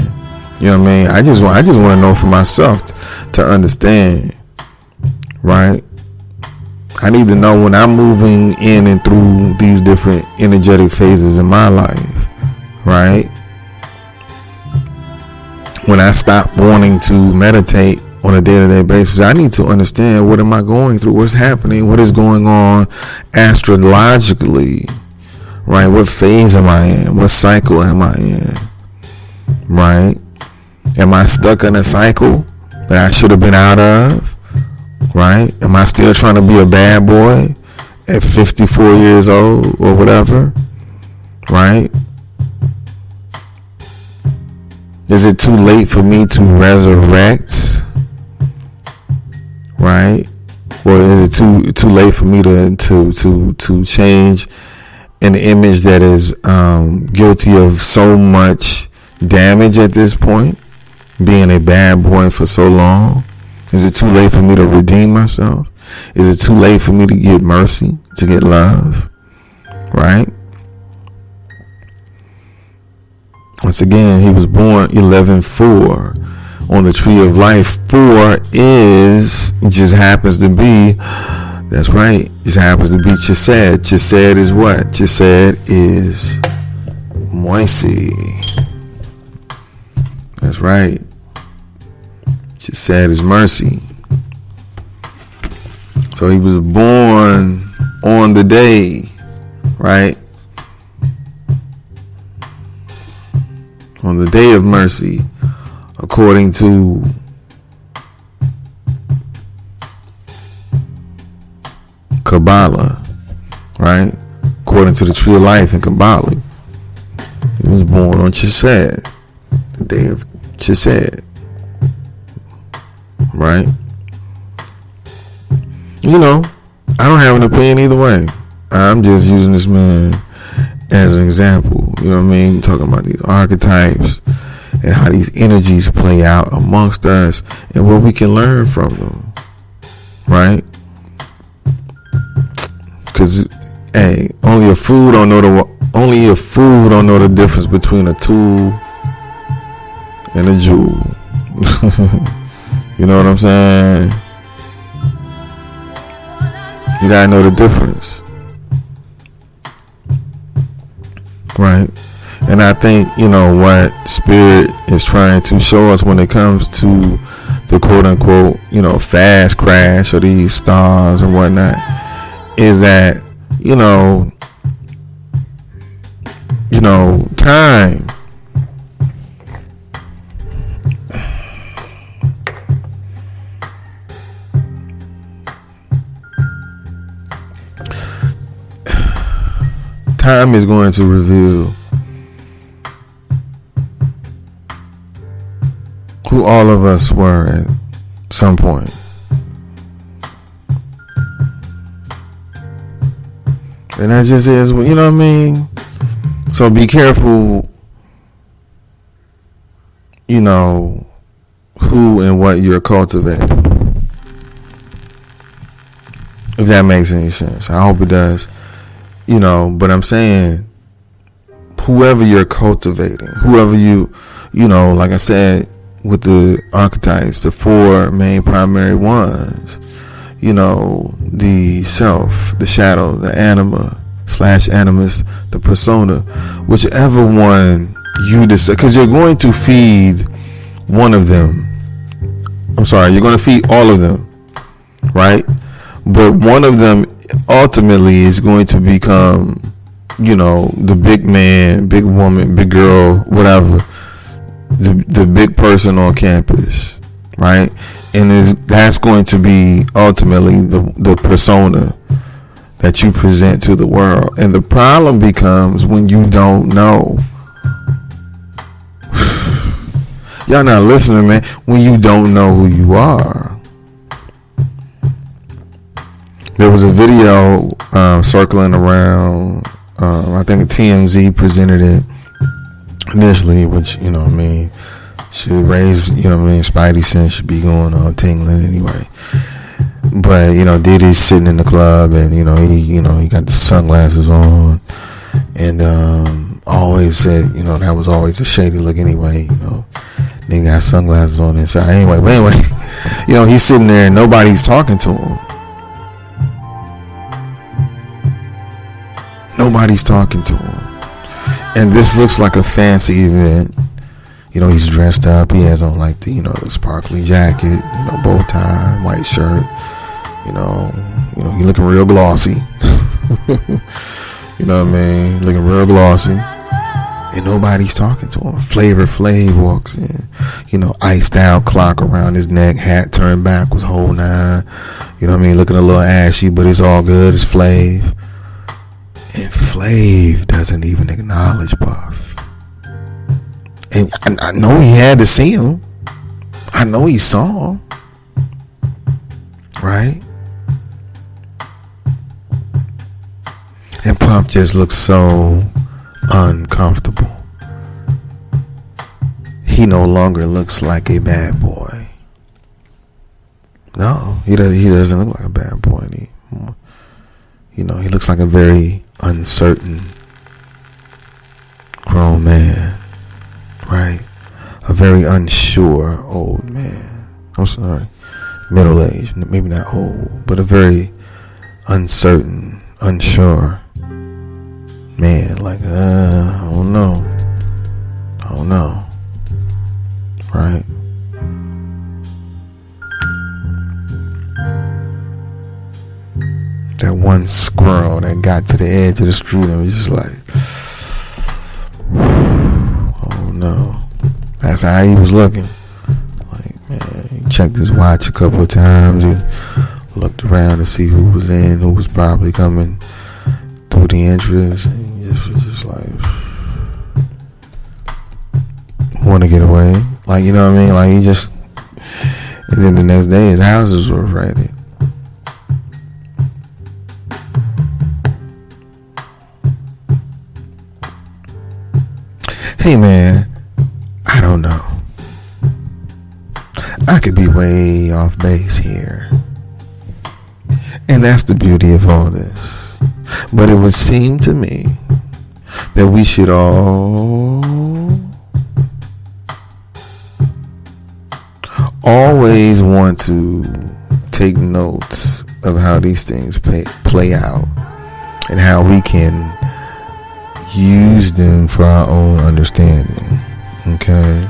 you know what I mean? I just want to know for myself to understand, right? I need to know when I'm moving in and through these different energetic phases in my life, right? When I stop wanting to meditate on a day-to-day basis, I need to understand, what am I going through? What's happening? What is going on astrologically, right? What phase am I in? What cycle am I in, right? Am I stuck in a cycle that I should have been out of, right? Am I still trying to be a bad boy at 54 years old or whatever, right? Is it too late for me to resurrect, right? Or is it too late for me to change an image that is guilty of so much damage at this point, being a bad boy for so long? Is it too late for me to redeem myself? Is it too late for me to get mercy, to get love, right? Once again, he was born 11/4 on the tree of life. 4 just happens to be, that's right, just happens to be Chesed. Chesed is what? Chesed is Moisi. That's right. Chesed is mercy. So he was born on the day, right? On the day of mercy, according to Kabbalah, right? According to the tree of life in Kabbalah, he was born on Chesed, the day of Chesed, right? You know, I don't have an opinion either way. I'm just using this man as an example. You know what I mean? Talking about these archetypes and how these energies play out amongst us and what we can learn from them, right? Because, hey, only a fool don't know the difference between a tool and a jewel. You know what I'm saying? You gotta know the difference. right? And I think, what Spirit is trying to show us when it comes to the quote unquote, fast crash of these stars and whatnot is that, time. Time is going to reveal who all of us were at some point. And that just is, you know what I mean? So be careful, who and what you're cultivating. If that makes any sense. I hope it does. But I'm saying, whoever you're cultivating, whoever you, like I said, with the archetypes, the four main primary ones, the self, the shadow, the anima / animus, the persona, whichever one you decide, because you're going to feed one of them. I'm sorry, you're going to feed all of them, right? But one of them ultimately is going to become, the big man, big woman, big girl, whatever, the big person on campus, right? And that's going to be ultimately the persona that you present to the world. And the problem becomes when you don't know. Y'all not listening, man. When you don't know who you are. There was a video circling around. I think TMZ presented it initially, which, should raise, Spidey sense should be going on tingling anyway. But, Diddy's sitting in the club and, he got the sunglasses on and always said, that was always a shady look anyway, Then got sunglasses on inside. Anyway, he's sitting there and nobody's talking to him. Nobody's talking to him. And this looks like a fancy event. He's dressed up. He has on like the, the sparkly jacket, bow tie, white shirt. He looking real glossy. You know what I mean? Looking real glossy. And nobody's talking to him. Flavor Flav walks in. Iced out clock around his neck, hat turned backwards, whole nine. You know what I mean? Looking a little ashy, but it's all good. It's Flav. And Flav doesn't even acknowledge Puff. And I know he had to see him. I know he saw him. Right? And Puff just looks so uncomfortable. He no longer looks like a bad boy. No, he doesn't look like a bad boy anymore. He looks like a very uncertain grown man, right? A very unsure old man. I'm sorry, middle-aged, maybe not old, but a very uncertain, unsure man. Like, I don't know, right? That one squirrel that got to the edge of the street and was just like, oh no. That's how he was looking. Like, man, he checked his watch a couple of times. He looked around to see who was in, who was probably coming through the entrance. And he just was just like, want to get away. Like, you know what I mean? Like, he just, and then the next day his houses were raided. Hey man, I don't know. I could be way off base here. And that's the beauty of all this. But it would seem to me that we should all always want to take notes of how these things play out and how we can use them for our own understanding. Okay.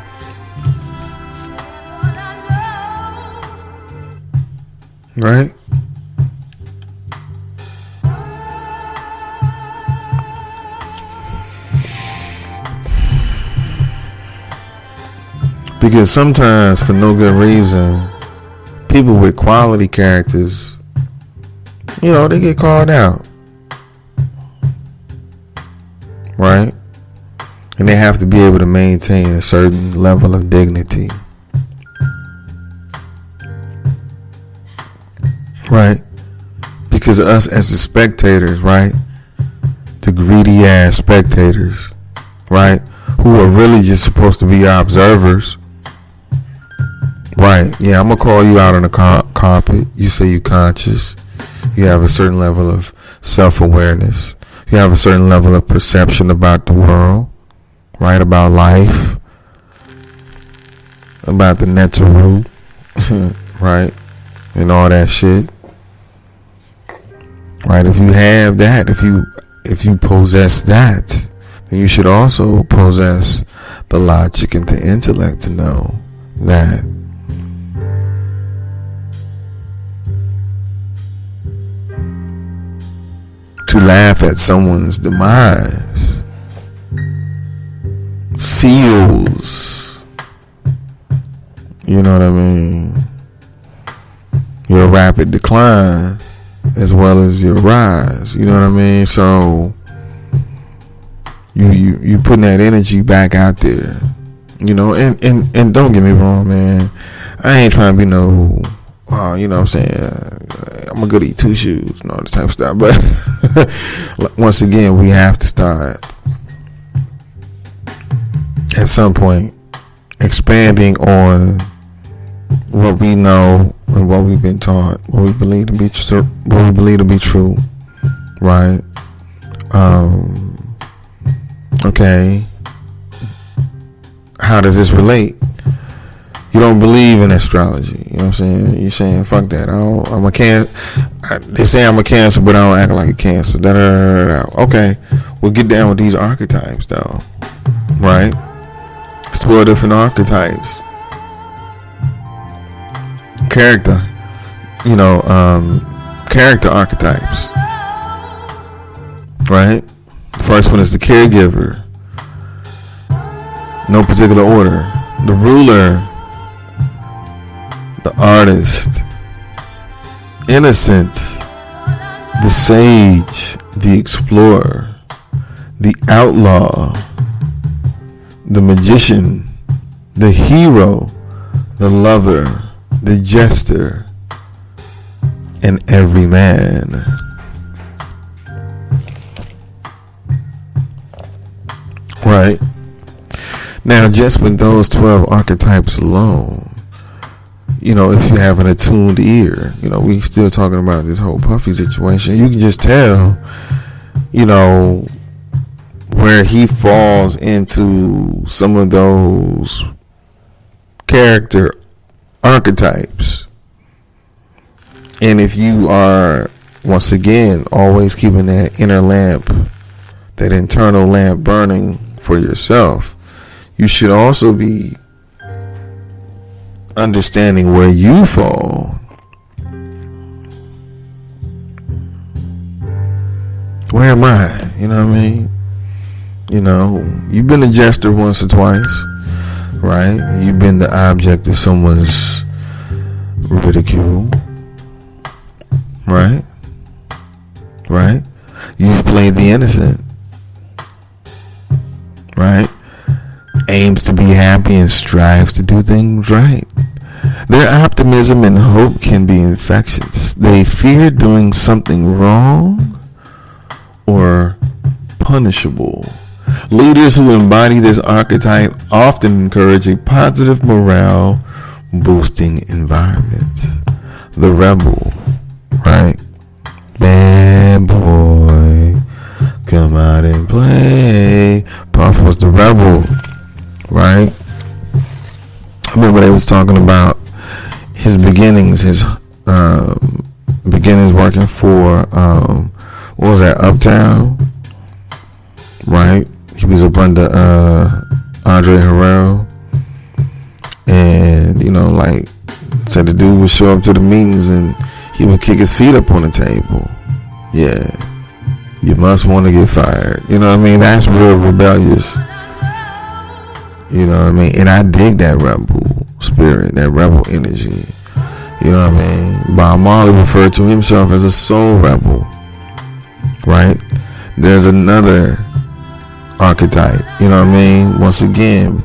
Right? Because sometimes, for no good reason, people with quality characters, they get called out. Right? And they have to be able to maintain a certain level of dignity. Right? Because us as the spectators, right? The greedy ass spectators, right? Who are really just supposed to be observers. Right? Yeah, I'm going to call you out on the carpet. You say you conscious. You have a certain level of self-awareness. You have a certain level of perception about the world, right? About life, about the Neteru, right? And all that shit. Right? If you have that, if you possess that, then you should also possess the logic and the intellect to know that to laugh at someone's demise seals, you know what I mean, your rapid decline as well as your rise, you know what I mean? So you putting that energy back out there, and don't get me wrong, man, I ain't trying to be no you know what I'm saying, I'm gonna eat two shoes and all this type of stuff, but once again, we have to start at some point expanding on what we know and what we've been taught, what we believe to be true, right? Okay, how does this relate? You don't believe in astrology, you know what I'm saying? You're saying, fuck that. I'm a Cancer. They say I'm a Cancer, but I don't act like a Cancer. Okay, we'll get down with these archetypes, though, right? It's 12 different archetypes. Character archetypes, right? The first one is the caregiver, no particular order. The ruler, the artist, innocent, the sage, the explorer, the outlaw, the magician, the hero, the lover, the jester, and every man. Right? Now, just with those 12 archetypes alone, if you have an attuned ear, we still talking about this whole Puffy situation, you can just tell, where he falls into some of those character archetypes. And if you are, once again, always keeping that inner lamp, that internal lamp burning for yourself, you should also be understanding where you fall. Where am I? You know what I mean? You've been a jester once or twice, right? You've been the object of someone's ridicule, right? Right? You've played the innocent, right? Aims to be happy and strives to do things right. Their optimism and hope can be infectious. They fear doing something wrong or punishable. Leaders who embody this archetype often encourage a positive morale boosting environment. The rebel, right? Bad boy, come out and play. Puff was the rebel, right? I remember they was talking about his beginnings, beginnings working for, what was that, Uptown? right? He was up under Andre Harrell, and like said, the dude would show up to the meetings and he would kick his feet up on the table. Yeah, you must want to get fired. You know what I mean? That's real rebellious. You know what I mean? And I dig that rebel spirit, that rebel energy. You know what I mean? Bob Marley referred to himself as a soul rebel, right? There's another archetype. You know what I mean? Once again,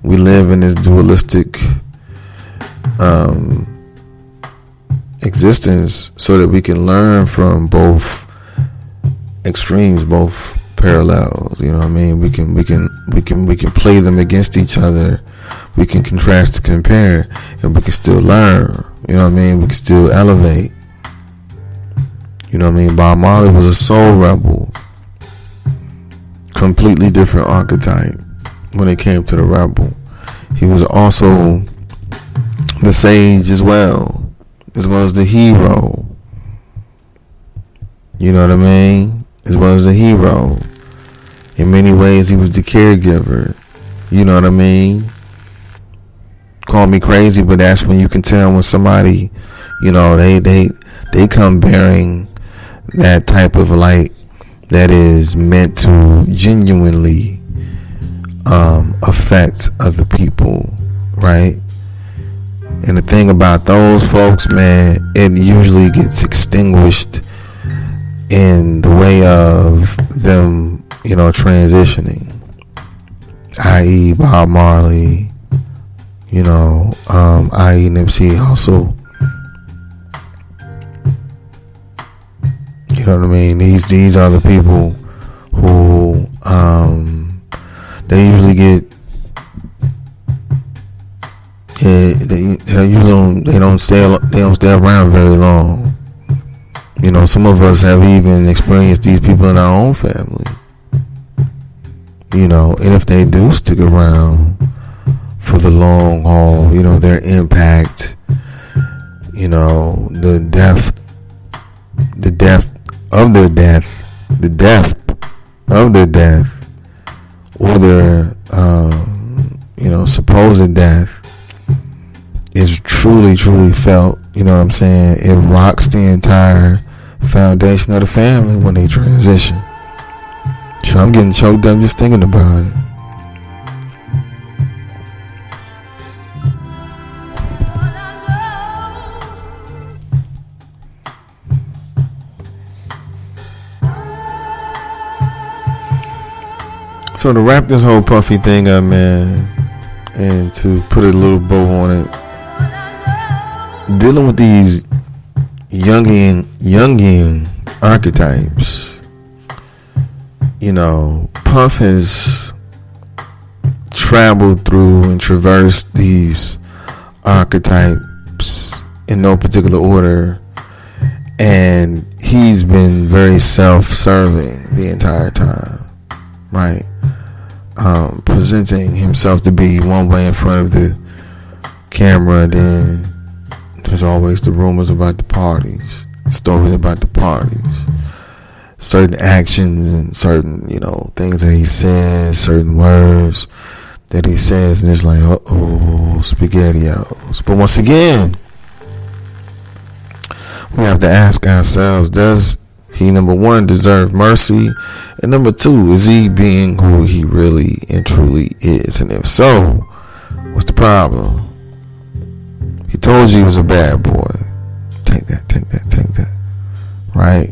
we live in this dualistic existence so that we can learn from both extremes, both parallels. You know what I mean? We can play them against each other. We can contrast and compare, and we can still learn. You know what I mean? We can still elevate. You know what I mean? Bob Marley was a soul rebel. Completely different archetype when it came to the rebel. He was also the sage as well as the hero. You know what I mean? As well as the hero. In many ways, he was the caregiver. You know what I mean? Call me crazy, but that's when you can tell when somebody, they come bearing that type of light that is meant to genuinely affect other people, right? And the thing about those folks, man, it usually gets extinguished in the way of them, transitioning. I.e. Bob Marley, i.e. Nipsey Hussle. You know what I mean? These are the people who they usually get. They don't stay around very long. Some of us have even experienced these people in our own family. And if they do stick around for the long haul, their impact, the depth of their death, or their supposed death is truly felt. You know what I'm saying? It rocks the entire foundation of the family when they transition. So I'm getting choked up just thinking about it. So to wrap this whole puffy thing up, man, and to put a little bow on it, dealing with these Jungian archetypes, Puff has traveled through and traversed these archetypes in no particular order, and he's been very self-serving the entire time, right? Presenting himself to be one way in front of the camera, then there's always the rumors about the parties, stories about the parties, certain actions and certain, things that he says, certain words that he says, and it's like, SpaghettiOs. But once again, we have to ask ourselves, does he, number one, deserve mercy? And number two, is he being who he really and truly is? And if so, what's the problem? He told you he was a bad boy. Take that. Right?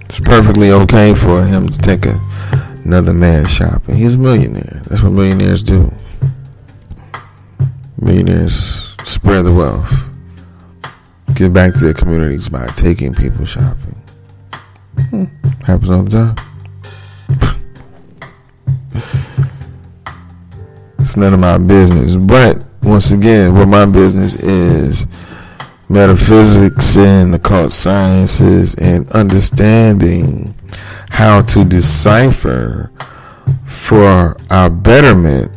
It's perfectly okay for him to take another man shopping. He's a millionaire. That's what millionaires do. Millionaires spread the wealth. Give back to their communities by taking people shopping. Happens all the time. It's none of my business. But once again, what my business is metaphysics and occult sciences and understanding how to decipher for our betterment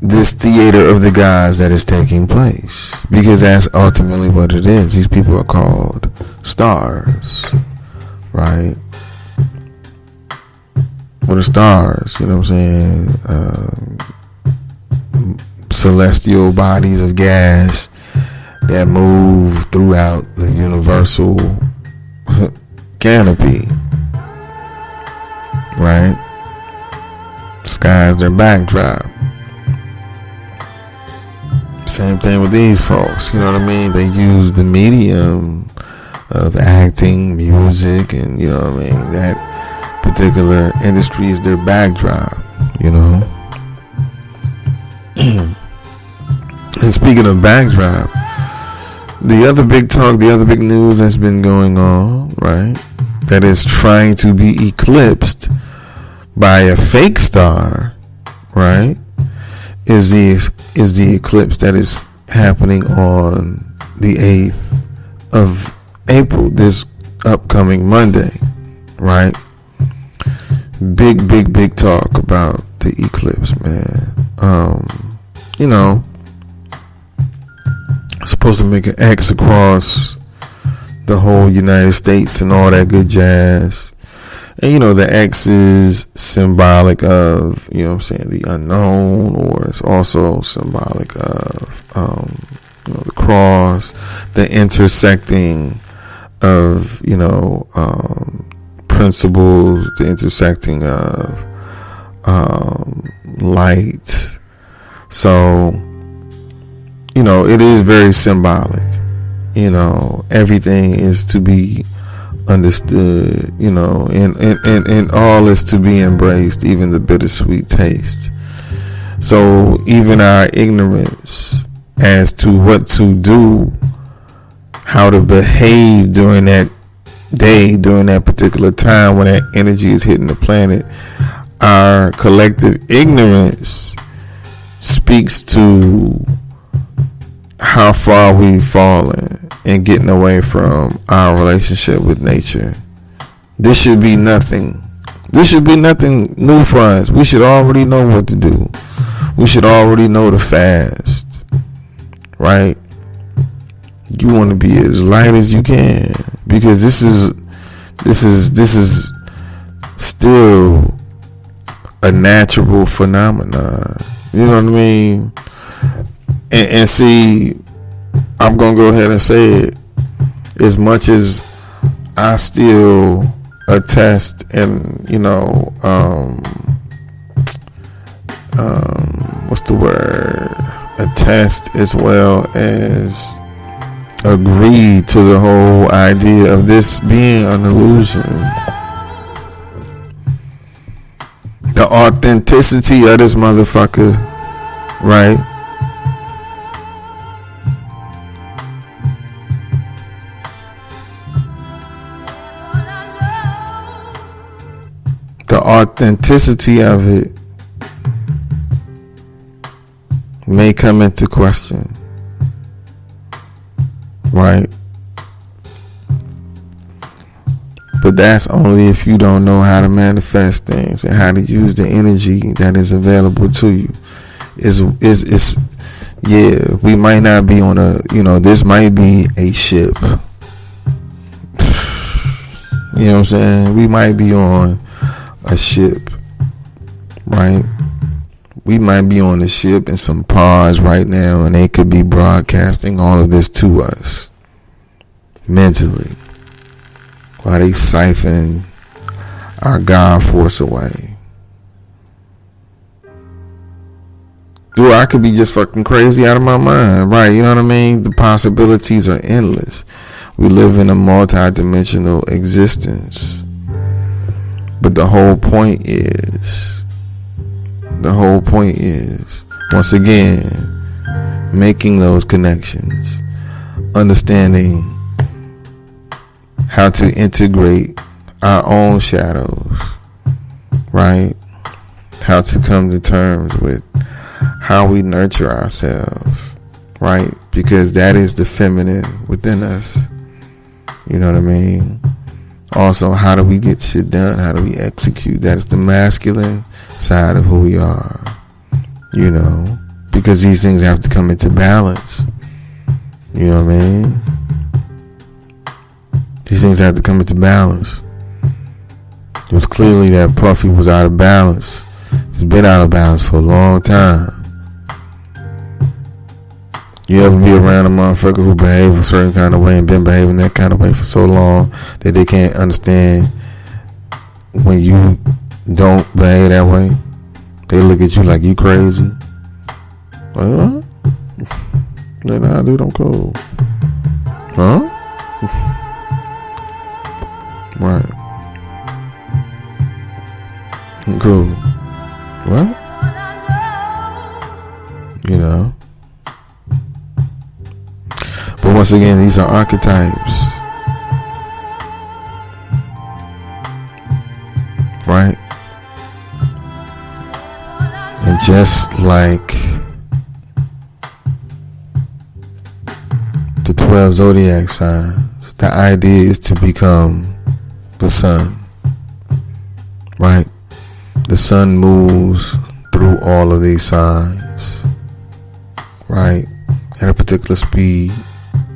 this theater of the gods that is taking place, because that's ultimately what it is. These people are called stars, right? What are stars? You know what I'm saying? Celestial bodies of gas that move throughout the universal canopy, right? Sky's their backdrop. Same thing with these folks, you know what I mean? They use the medium of acting, music, and, you know what I mean, that particular industry is their backdrop, you know? And speaking of backdrop, the other big talk, the other big news that's been going on, right, that is trying to be eclipsed by a fake star, right, is the eclipse that is happening on the 8th of April, this upcoming Monday, right? Big talk about the eclipse, man. You know, supposed to make an X across the whole United States and all that good jazz. And, you know, the X is symbolic of, you know what I'm saying, the unknown, or it's also symbolic of, you know, the cross, the intersecting of, you know, principles, the intersecting of light. So, you know, it is very symbolic. You know, everything is to be understood, you know, and all is to be embraced, even the bittersweet taste. So even our ignorance as to what to do, how to behave during that day, during that particular time when that energy is hitting the planet, our collective ignorance speaks to how far we've fallen and getting away from our relationship with nature. This should be nothing new for us. We should already know what to do. We should already know to fast, right? You want to be as light as you can, because this is still a natural phenomenon. You know what I mean? And see, I'm going to go ahead and say it. As much as I still attest and, you know, what's the word? Attest as well as agree to the whole idea of this being an illusion. The authenticity of this motherfucker, right? The authenticity of it may come into question, right? But that's only if you don't know how to manifest things and how to use the energy that is available to you. Yeah, we might not be on a, you know, this might be a ship. You know what I'm saying? We might be on a ship, right? We might be on a ship in some pods right now, and they could be broadcasting all of this to us mentally while they siphon our God force away. Or I could be just fucking crazy out of my mind, right? You know what I mean? The possibilities are endless. We live in a multi-dimensional existence. But the whole point is, once again, making those connections, understanding how to integrate our own shadows, right? How to come to terms with how we nurture ourselves, right? Because that is the feminine within us. You know what I mean? Also, how do we get shit done? How do we execute? That is the masculine side of who we are, you know, because these things have to come into balance. You know what I mean? These things have to come into balance. It was clearly that Puffy was out of balance. He's been out of balance for a long time. You ever be around a motherfucker who behave a certain kind of way and been behaving that kind of way for so long that they can't understand when you don't behave that way? They look at you like you crazy. Like, what? Then nah, dude, I'm cool. Huh? Right. I'm cool. What? You know? But once again, these are archetypes. Right? And just like the 12 zodiac signs, the idea is to become the sun. Right? The sun moves through all of these signs. Right? At a particular speed,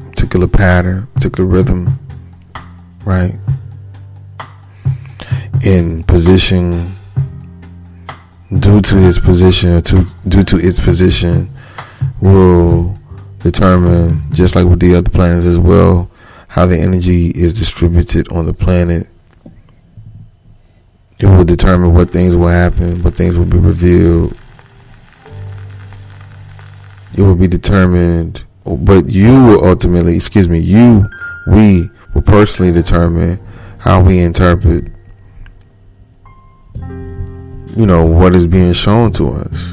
particular pattern, particular rhythm. Right? In position, due to his position, due to its position, will determine, just like with the other planets as well, how the energy is distributed on the planet. It will determine what things will happen, what things will be revealed. It will be determined, but you will ultimately, we will personally determine how we interpret, what is being shown to us.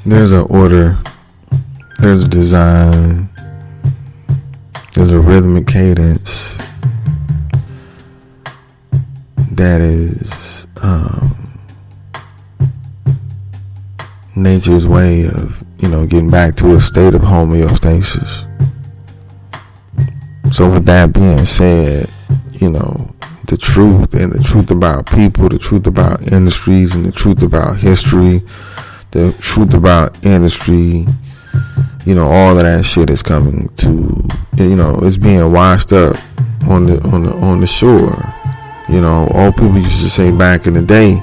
There's an order, there's a design, there's a rhythmic cadence that is nature's way of, getting back to a state of homeostasis. So with that being said, the truth about people, the truth about industries, and the truth about history, the truth about industry, all of that shit is coming to, it's being washed up on the shore. Old people used to say back in the day,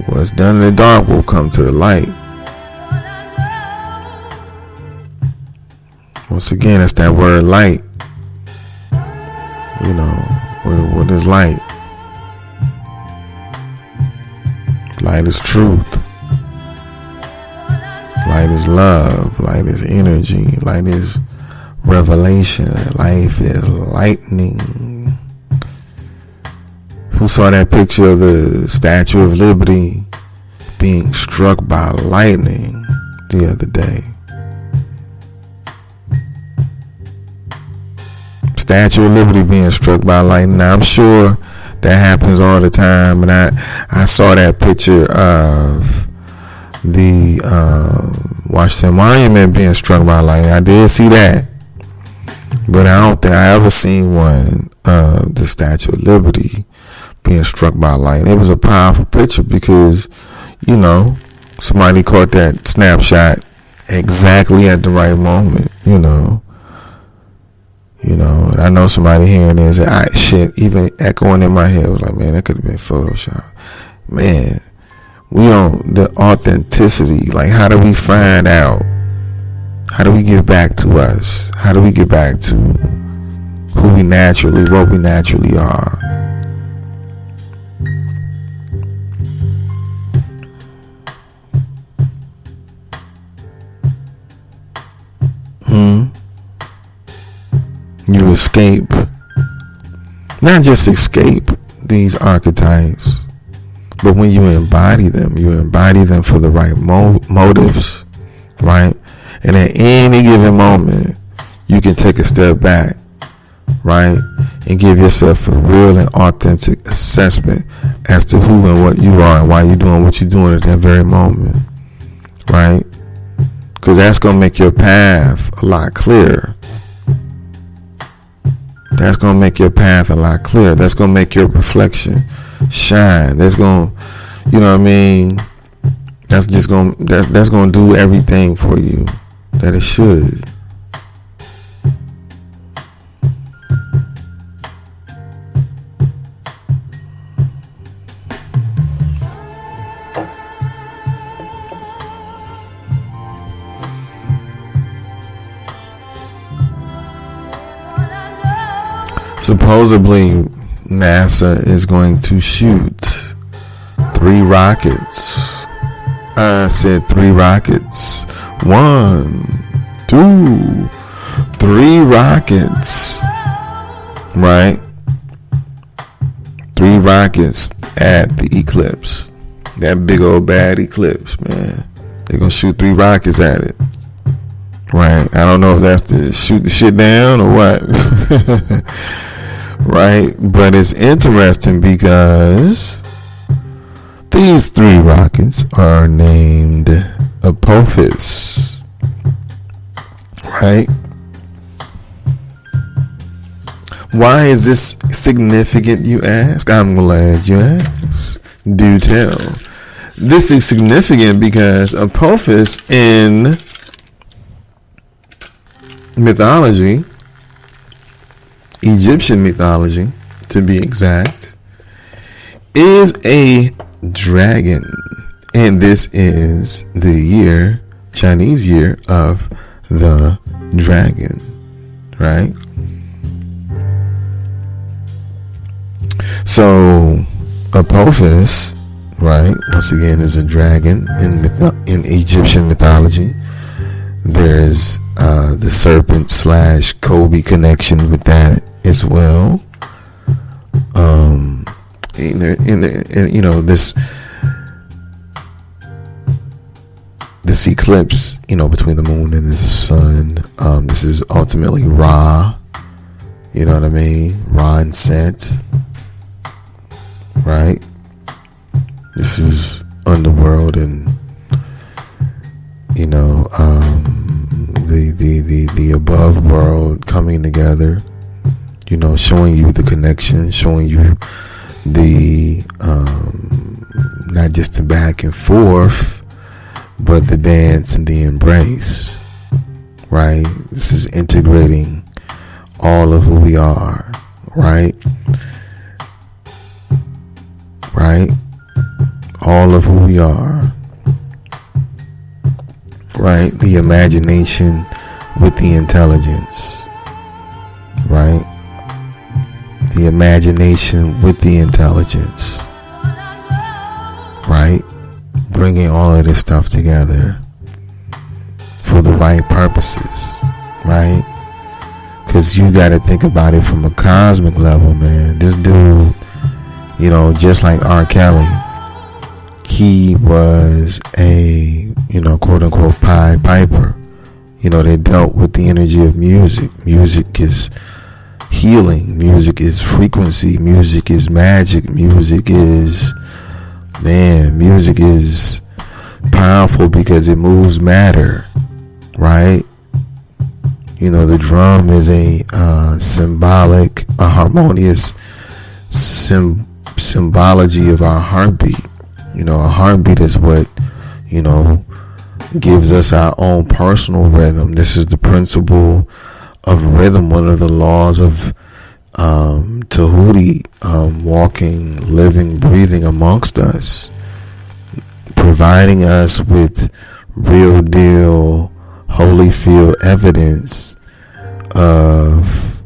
what's done in the dark will come to the light. Once again, that's that word light. What is light? Light is truth. Light is love. Light is energy. Light is revelation. Life is lightning. Who saw that picture of the Statue of Liberty being struck by lightning the other day? Statue of Liberty being struck by lightning. Now, I'm sure that happens all the time, and I saw that picture of the Washington Monument being struck by lightning. I did see that, but I don't think I ever seen one of the Statue of Liberty being struck by lightning. It was a powerful picture because somebody caught that snapshot exactly at the right moment. And I know somebody hearing this, shit, even echoing in my head, was like, man, that could have been Photoshop. Man, the authenticity, like, how do we find out? How do we get back to us? How do we get back to what we naturally are? You escape, not just escape these archetypes, but when you embody them for the right motives, right? And at any given moment, you can take a step back, right, and give yourself a real and authentic assessment as to who and what you are and why you're doing what you're doing at that very moment, right? Because that's going to make your path a lot clearer. That's going to make your path a lot clearer. That's going to make your reflection shine. That's going to, you know what I mean? That's just going to, that's going to do everything for you that it should. Supposedly, NASA is going to shoot 3 rockets. I said 3 rockets. 1, 2, 3 rockets. Right? 3 rockets at the eclipse. That big old bad eclipse, man. They're going to shoot 3 rockets at it. Right? I don't know if that's to shoot the shit down or what. Right, but it's interesting because these 3 rockets are named Apophis, right? Why is this significant, you ask? I'm glad you asked. Do tell. This is significant because Apophis in mythology, Egyptian mythology, to be exact, is a dragon. And this is the Chinese year of the dragon, right? So, Apophis, right, once again, is a dragon in Egyptian mythology. There's the serpent / Kobe connection with that as well. This eclipse, between the moon and the sun, this is ultimately Ra. You know what I mean? Ra and Set. Right? This is underworld and the above world coming together, showing you the connection, showing you the not just the back and forth, but the dance and the embrace, right? This is integrating all of who we are, right? All of who we are. Right? The imagination with the intelligence. Right? The imagination with the intelligence. Right? Bringing all of this stuff together for the right purposes. Right? Because you got to think about it from a cosmic level, man. This dude, just like R. Kelly, he was a, quote unquote Pied Piper. They dealt with the energy of music. Music is healing. Music is frequency. Music is magic. Music is powerful because it moves matter, right? The drum is a harmonious symbology of our heartbeat. A heartbeat is what, gives us our own personal rhythm. This is the principle of rhythm, one of the laws of Tahuti, walking, living, breathing amongst us, providing us with real deal, Holyfield evidence of,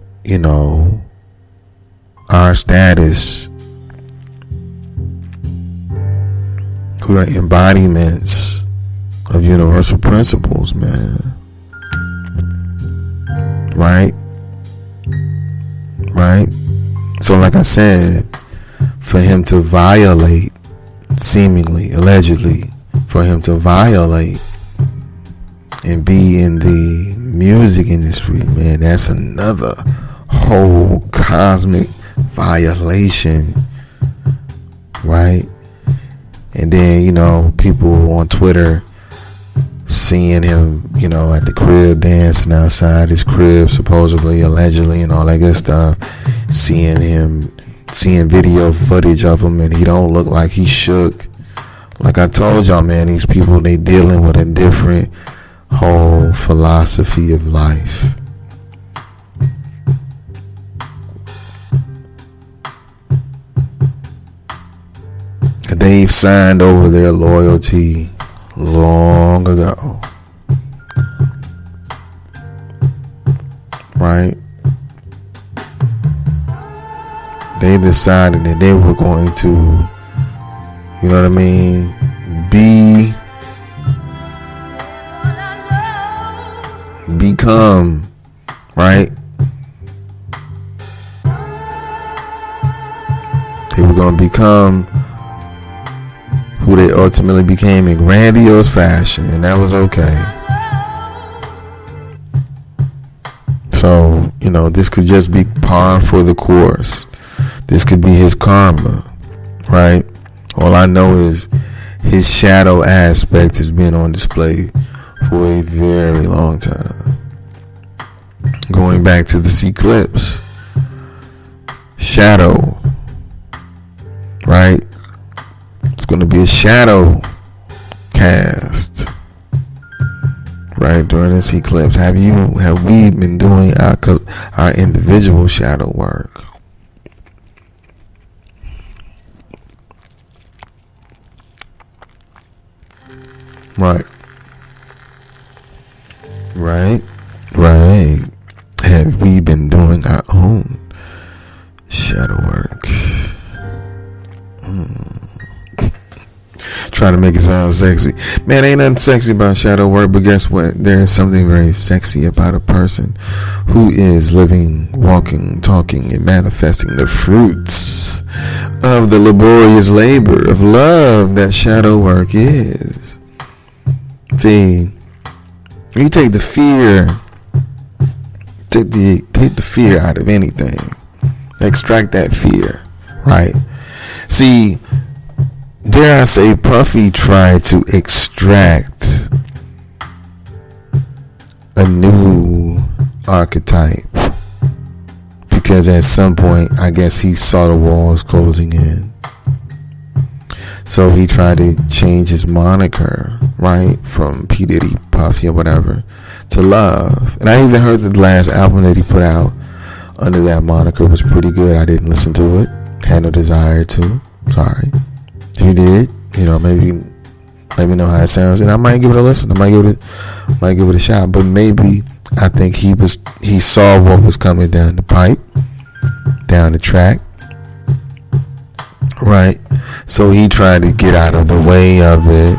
our status. We are embodiments of universal principles, man. Right? So like I said, for him to violate, seemingly, allegedly, for him to violate and be in the music industry, man, that's another whole cosmic violation, right? And then, you know, people on Twitter seeing him, you know, at the crib dancing outside his crib, supposedly, allegedly, and all that good stuff. Seeing video footage of him, and he don't look like he shook. Like I told y'all, man, these people, they dealing with a different whole philosophy of life. They've signed over their loyalty long ago, right? They decided that they were going to, you know what I mean, become, right? They were going to become who they ultimately became in grandiose fashion, and that was okay. So, you know, this could just be par for the course. This could be his karma, right? All I know is his shadow aspect has been on display for a very long time. Going back to this eclipse, shadow, right? It's going to be a shadow cast, right, during this eclipse. Have we been doing our individual shadow work? Right. Have we been doing our own shadow work? Try to make it sound sexy. Man, ain't nothing sexy about shadow work, but guess what? There is something very sexy about a person who is living, walking, talking, and manifesting the fruits of the laborious labor of love that shadow work is. See, you take the fear, take the fear out of anything. Extract that fear, right? See, dare I say, Puffy tried to extract a new archetype because at some point, I guess he saw the walls closing in. So he tried to change his moniker, right, from P. Diddy, Puffy, or whatever, to Love. And I even heard the last album that he put out under that moniker was pretty good. I didn't listen to it. Had no desire to. Sorry. If you did, you know, maybe let me know how it sounds, and I might give it a listen. I might give it a shot. But maybe I think he saw what was coming down the pipe, down the track, right? So he tried to get out of the way of it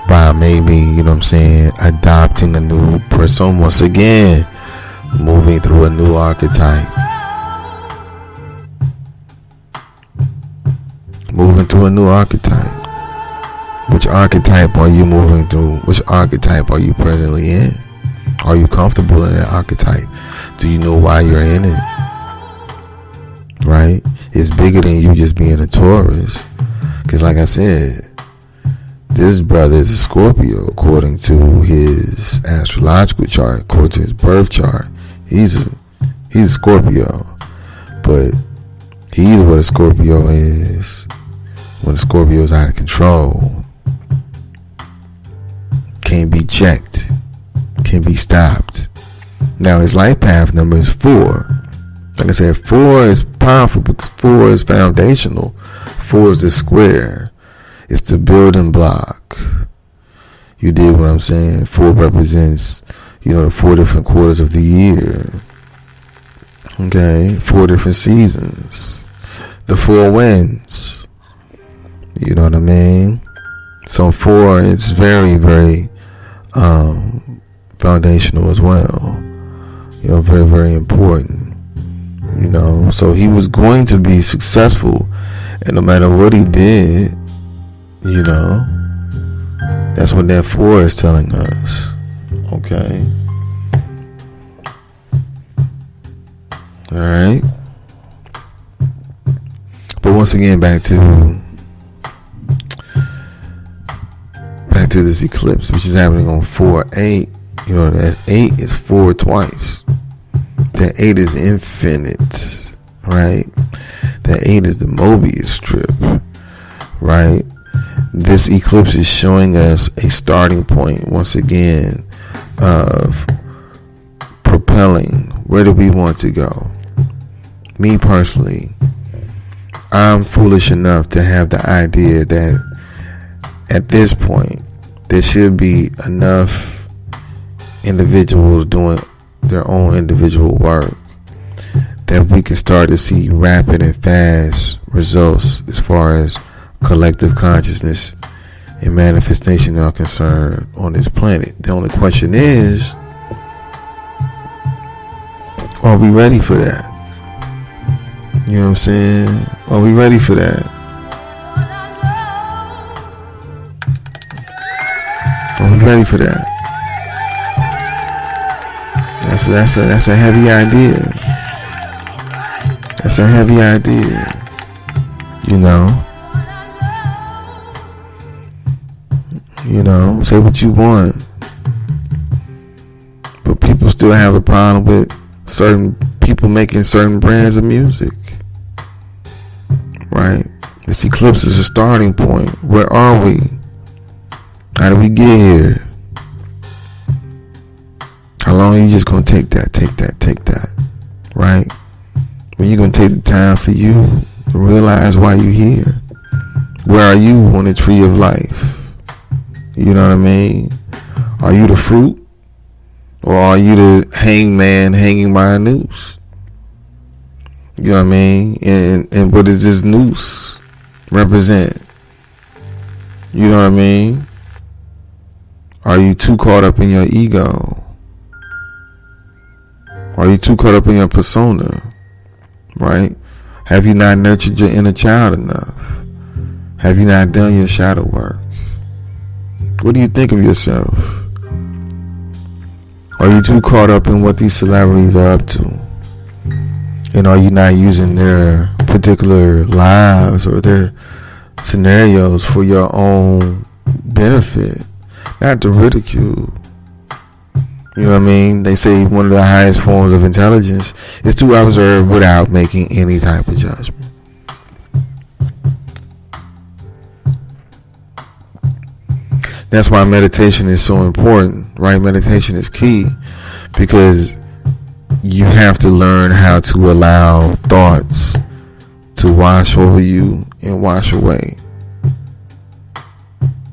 by maybe, you know what I'm saying, adopting a new person once again, moving through a new archetype. Moving through a new archetype. Which archetype are you moving through? Which archetype are you presently in? Are you comfortable in that archetype? Do you know why you're in it? Right? It's bigger than you just being a Taurus. Because like I said, this brother is a Scorpio according to his astrological chart, according to his birth chart. He's a Scorpio. But he's what a Scorpio is when a Scorpio is out of control. Can't be checked. Can't be stopped. Now his life path number is 4. Like I said, 4 is powerful because 4 is foundational. 4 is the square. It's the building block. You dig what I'm saying? 4 represents, you know, the 4 different quarters of the year. Okay? 4 different seasons. The 4 winds. You know what I mean? So 4 is very, very foundational as well. You know, very, very important. You know, so he was going to be successful, and no matter what he did, you know, that's what that 4 is telling us. Okay? All right. But once again, back to this eclipse, which is happening on 4/8. You know that 8 is 4 twice. That 8 is infinite, right? That 8 is the Mobius strip, right? This eclipse is showing us a starting point once again of propelling. Where do we want to go? Me personally, I'm foolish enough to have the idea that at this point there should be enough individuals doing their own individual work that we can start to see rapid and fast results as far as collective consciousness and manifestation are concerned on this planet. The only question is, are we ready for that? You know what I'm saying? Are we ready for that? Are we ready for that? That's a heavy idea. That's a heavy idea. You know, say what you want, but people still have a problem with certain people making certain brands of music, right? This eclipse is a starting point. Where are we? How did we get here? How long are you just gonna take that, right? When you gonna take the time for you to realize why you're here? Where are you on the tree of life? You know what I mean? Are you the fruit? Or are you the hangman hanging by a noose? You know what I mean? And what does this noose represent? You know what I mean? Are you too caught up in your ego? Are you too caught up in your persona? Right? Have you not nurtured your inner child enough? Have you not done your shadow work? What do you think of yourself? Are you too caught up in what these celebrities are up to? And are you not using their particular lives or their scenarios for your own benefit? Not to ridicule. You know what I mean? They say one of the highest forms of intelligence is to observe without making any type of judgment. That's why meditation is so important, right? Meditation is key because you have to learn how to allow thoughts to wash over you and wash away.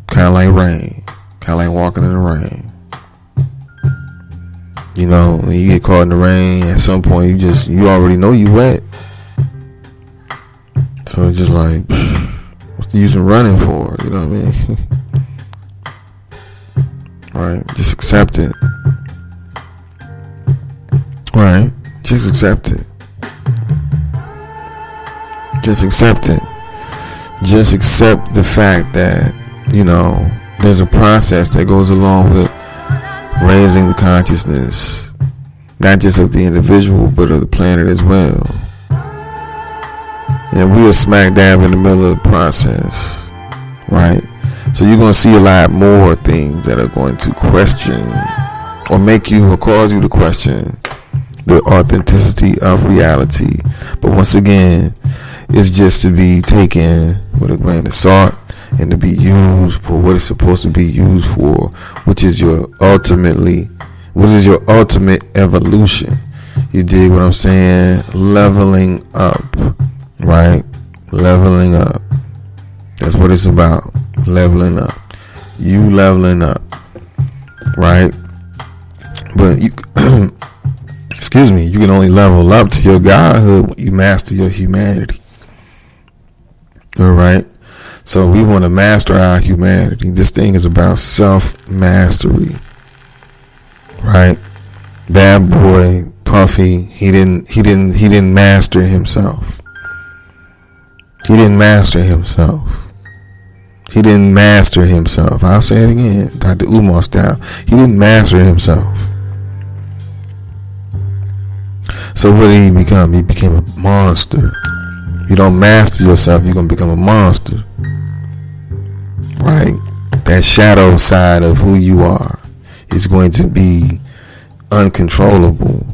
Kind of like rain, kind of like walking in the rain. You know, when you get caught in the rain, at some point you already know you wet. So it's just like, what's the use of running for? You know what I mean? Right, just accept it. Right, just accept it. Just accept it. Just accept the fact that, you know, there's a process that goes along with raising the consciousness, not just of the individual, but of the planet as well. And we are smack dab in the middle of the process, right? So you're going to see a lot more things that are going to question or make you or cause you to question the authenticity of reality. But once again, it's just to be taken with a grain of salt and to be used for what it's supposed to be used for, which is your ultimate evolution. You dig what I'm saying? Leveling up, right? Leveling up. That's what it's about. Leveling up. You leveling up, right? But you excuse me, you can only level up to your godhood when you master your humanity. Alright? So we want to master our humanity. This thing is about self-mastery. Right? Bad boy Puffy, he didn't master himself. He didn't master himself. He didn't master himself. I'll say it again, Dr. Umar style. He didn't master himself. So what did he become? He became a monster. You don't master yourself, you're going to become a monster. Right? That shadow side of who you are is going to be uncontrollable.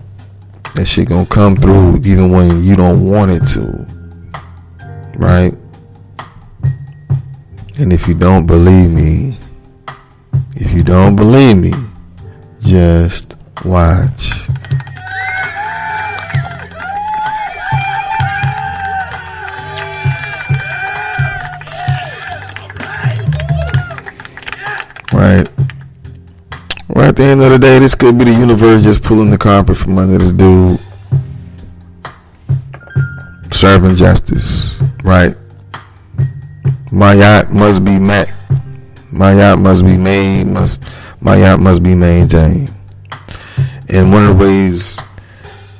That shit going to come through even when you don't want it to. Right? And if you don't believe me, just watch. Right. Or at the end of the day, this could be the universe just pulling the carpet from under this dude. Serving justice. Right. My yacht must be met. My yacht must be made. My yacht must be maintained. And one of the ways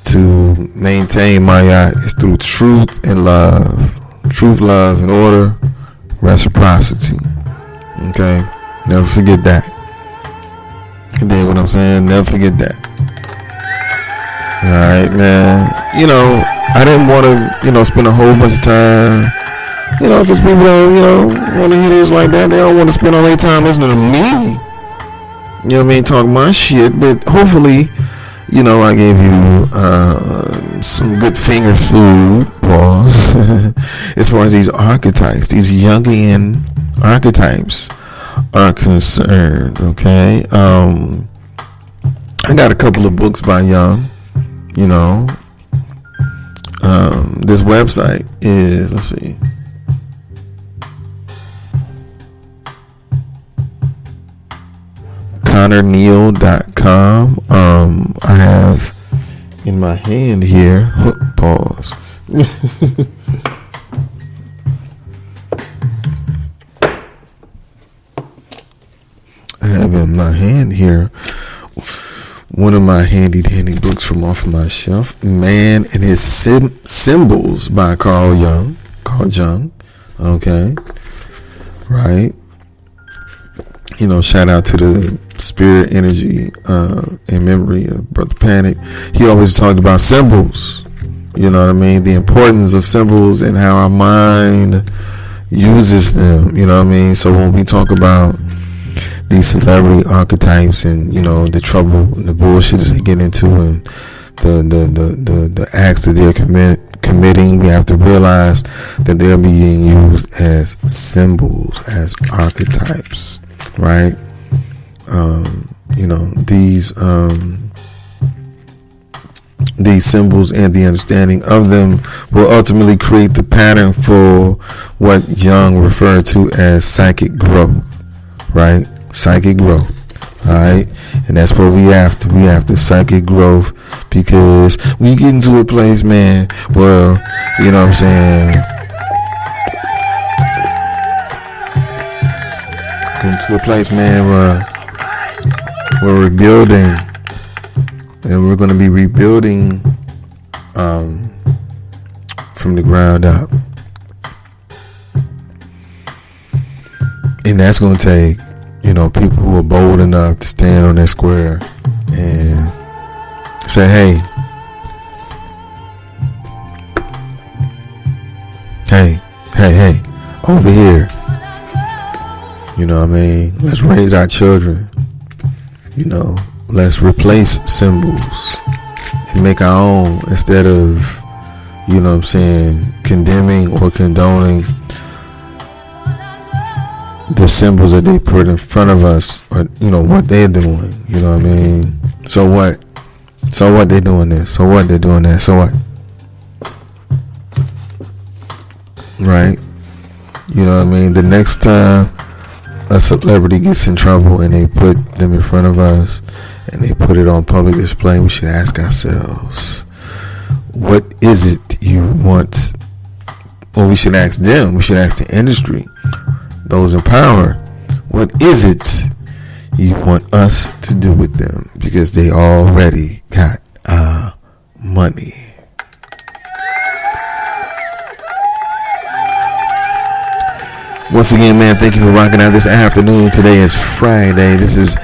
to maintain my yacht is through truth and love. Truth, love, and order. Reciprocity. Okay? Never forget that. You dig what I'm saying? Never forget that. Alright, man. You know, I didn't want to, spend a whole bunch of time, because people don't, want to hear this like that. They don't want to spend all their time listening to me. You know what I mean? Talk my shit. But hopefully, I gave you some good finger food, pause, as far as these archetypes, these Jungian archetypes are concerned. Okay, I got a couple of books by Jung. This website is, let's see, ConnorNeal.com. I have in my hand here, pause. I have in my hand here one of my handy books from off of my shelf, Man and His Symbols by Carl Jung. Okay. Right. Shout out to the spirit energy in memory of Brother Panic. He always talked about symbols. You know what I mean? The importance of symbols and how our mind uses them. You know what I mean? So when we talk about these celebrity archetypes and the trouble and the bullshit that they get into and the acts that they're committing, we have to realize that they're being used as symbols, as archetypes, right? These symbols and the understanding of them will ultimately create the pattern for what Jung referred to as psychic growth, right? Psychic growth. All right, and that's what we have to. We have to psychic growth, because we get into a place, man. Well, you know what I'm saying. Get into a place, man, where we're building, and we're going to be rebuilding from the ground up, and that's going to take people who are bold enough to stand on that square and say, hey, over here. You know what I mean? Let's raise our children. Let's replace symbols and make our own, instead of, condemning or condoning the symbols that they put in front of us, or what they're doing. You know what I mean? So what they're doing this, so what they're doing that, so what, right? You know what I mean? The next time a celebrity gets in trouble and they put them in front of us and they put it on public display, we should ask ourselves, what is it you want? Well, we should ask them, we should ask the industry, those in power, what is it you want us to do with them? Because they already got our money. Once again, man, thank you for rocking out this afternoon. Today is Friday. This is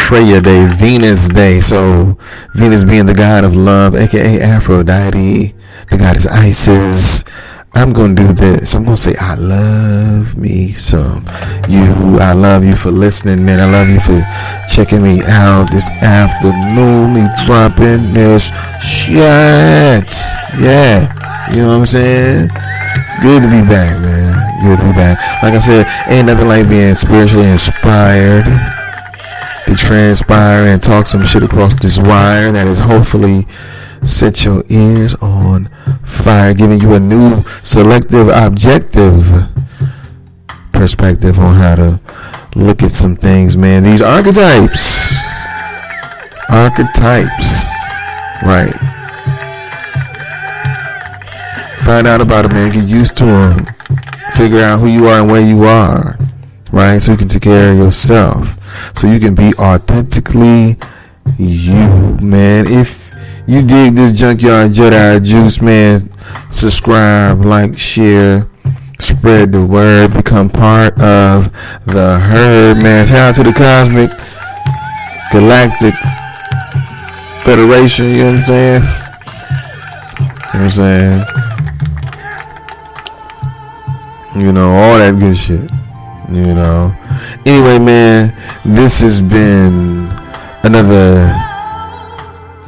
Freya Day, Venus Day. So Venus being the god of love, aka Aphrodite, the goddess Isis. I'm going to do this. I'm going to say, I love me some you. I love you for listening, man. I love you for checking me out this afternoon. Me dropping this shit. Yeah. You know what I'm saying? It's good to be back, man. Good to be back. Like I said, ain't nothing like being spiritually inspired to transpire and talk some shit across this wire that is hopefully set your ears on fire, giving you a new selective objective perspective on how to look at some things, man. These archetypes, right? Find out about them, man. Get used to them. Figure out who you are and where you are, right? So you can take care of yourself, so you can be authentically you, man. If you dig this Junkyard Jedi juice, man, subscribe, like, share, spread the word, become part of the herd, man. Shout out to the Cosmic Galactic Federation, you know what I'm saying? You know what I'm saying? You know, all that good shit, you know. Anyway, man, this has been another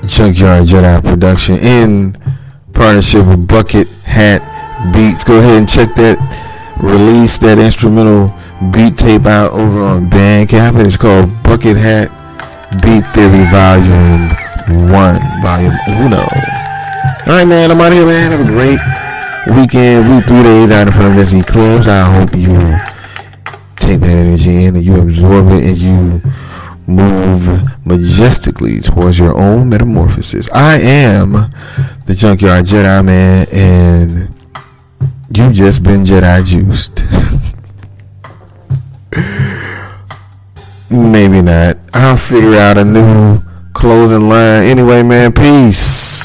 Junkyard Jedi production in partnership with Bucket Hat Beats. Go ahead and check that release, that instrumental beat tape out over on Bandcamp. It's called Bucket Hat Beat Theory Volume 1, Volume 1. Alright, man, I'm out of here, man. Have a great weekend. We 3 days out in front of this eclipse. I hope you take that energy in and you absorb it and you move majestically towards your own metamorphosis. I am the Junkyard Jedi, man, and you've just been Jedi juiced. Maybe not. I'll figure out a new closing line. Anyway, man, peace.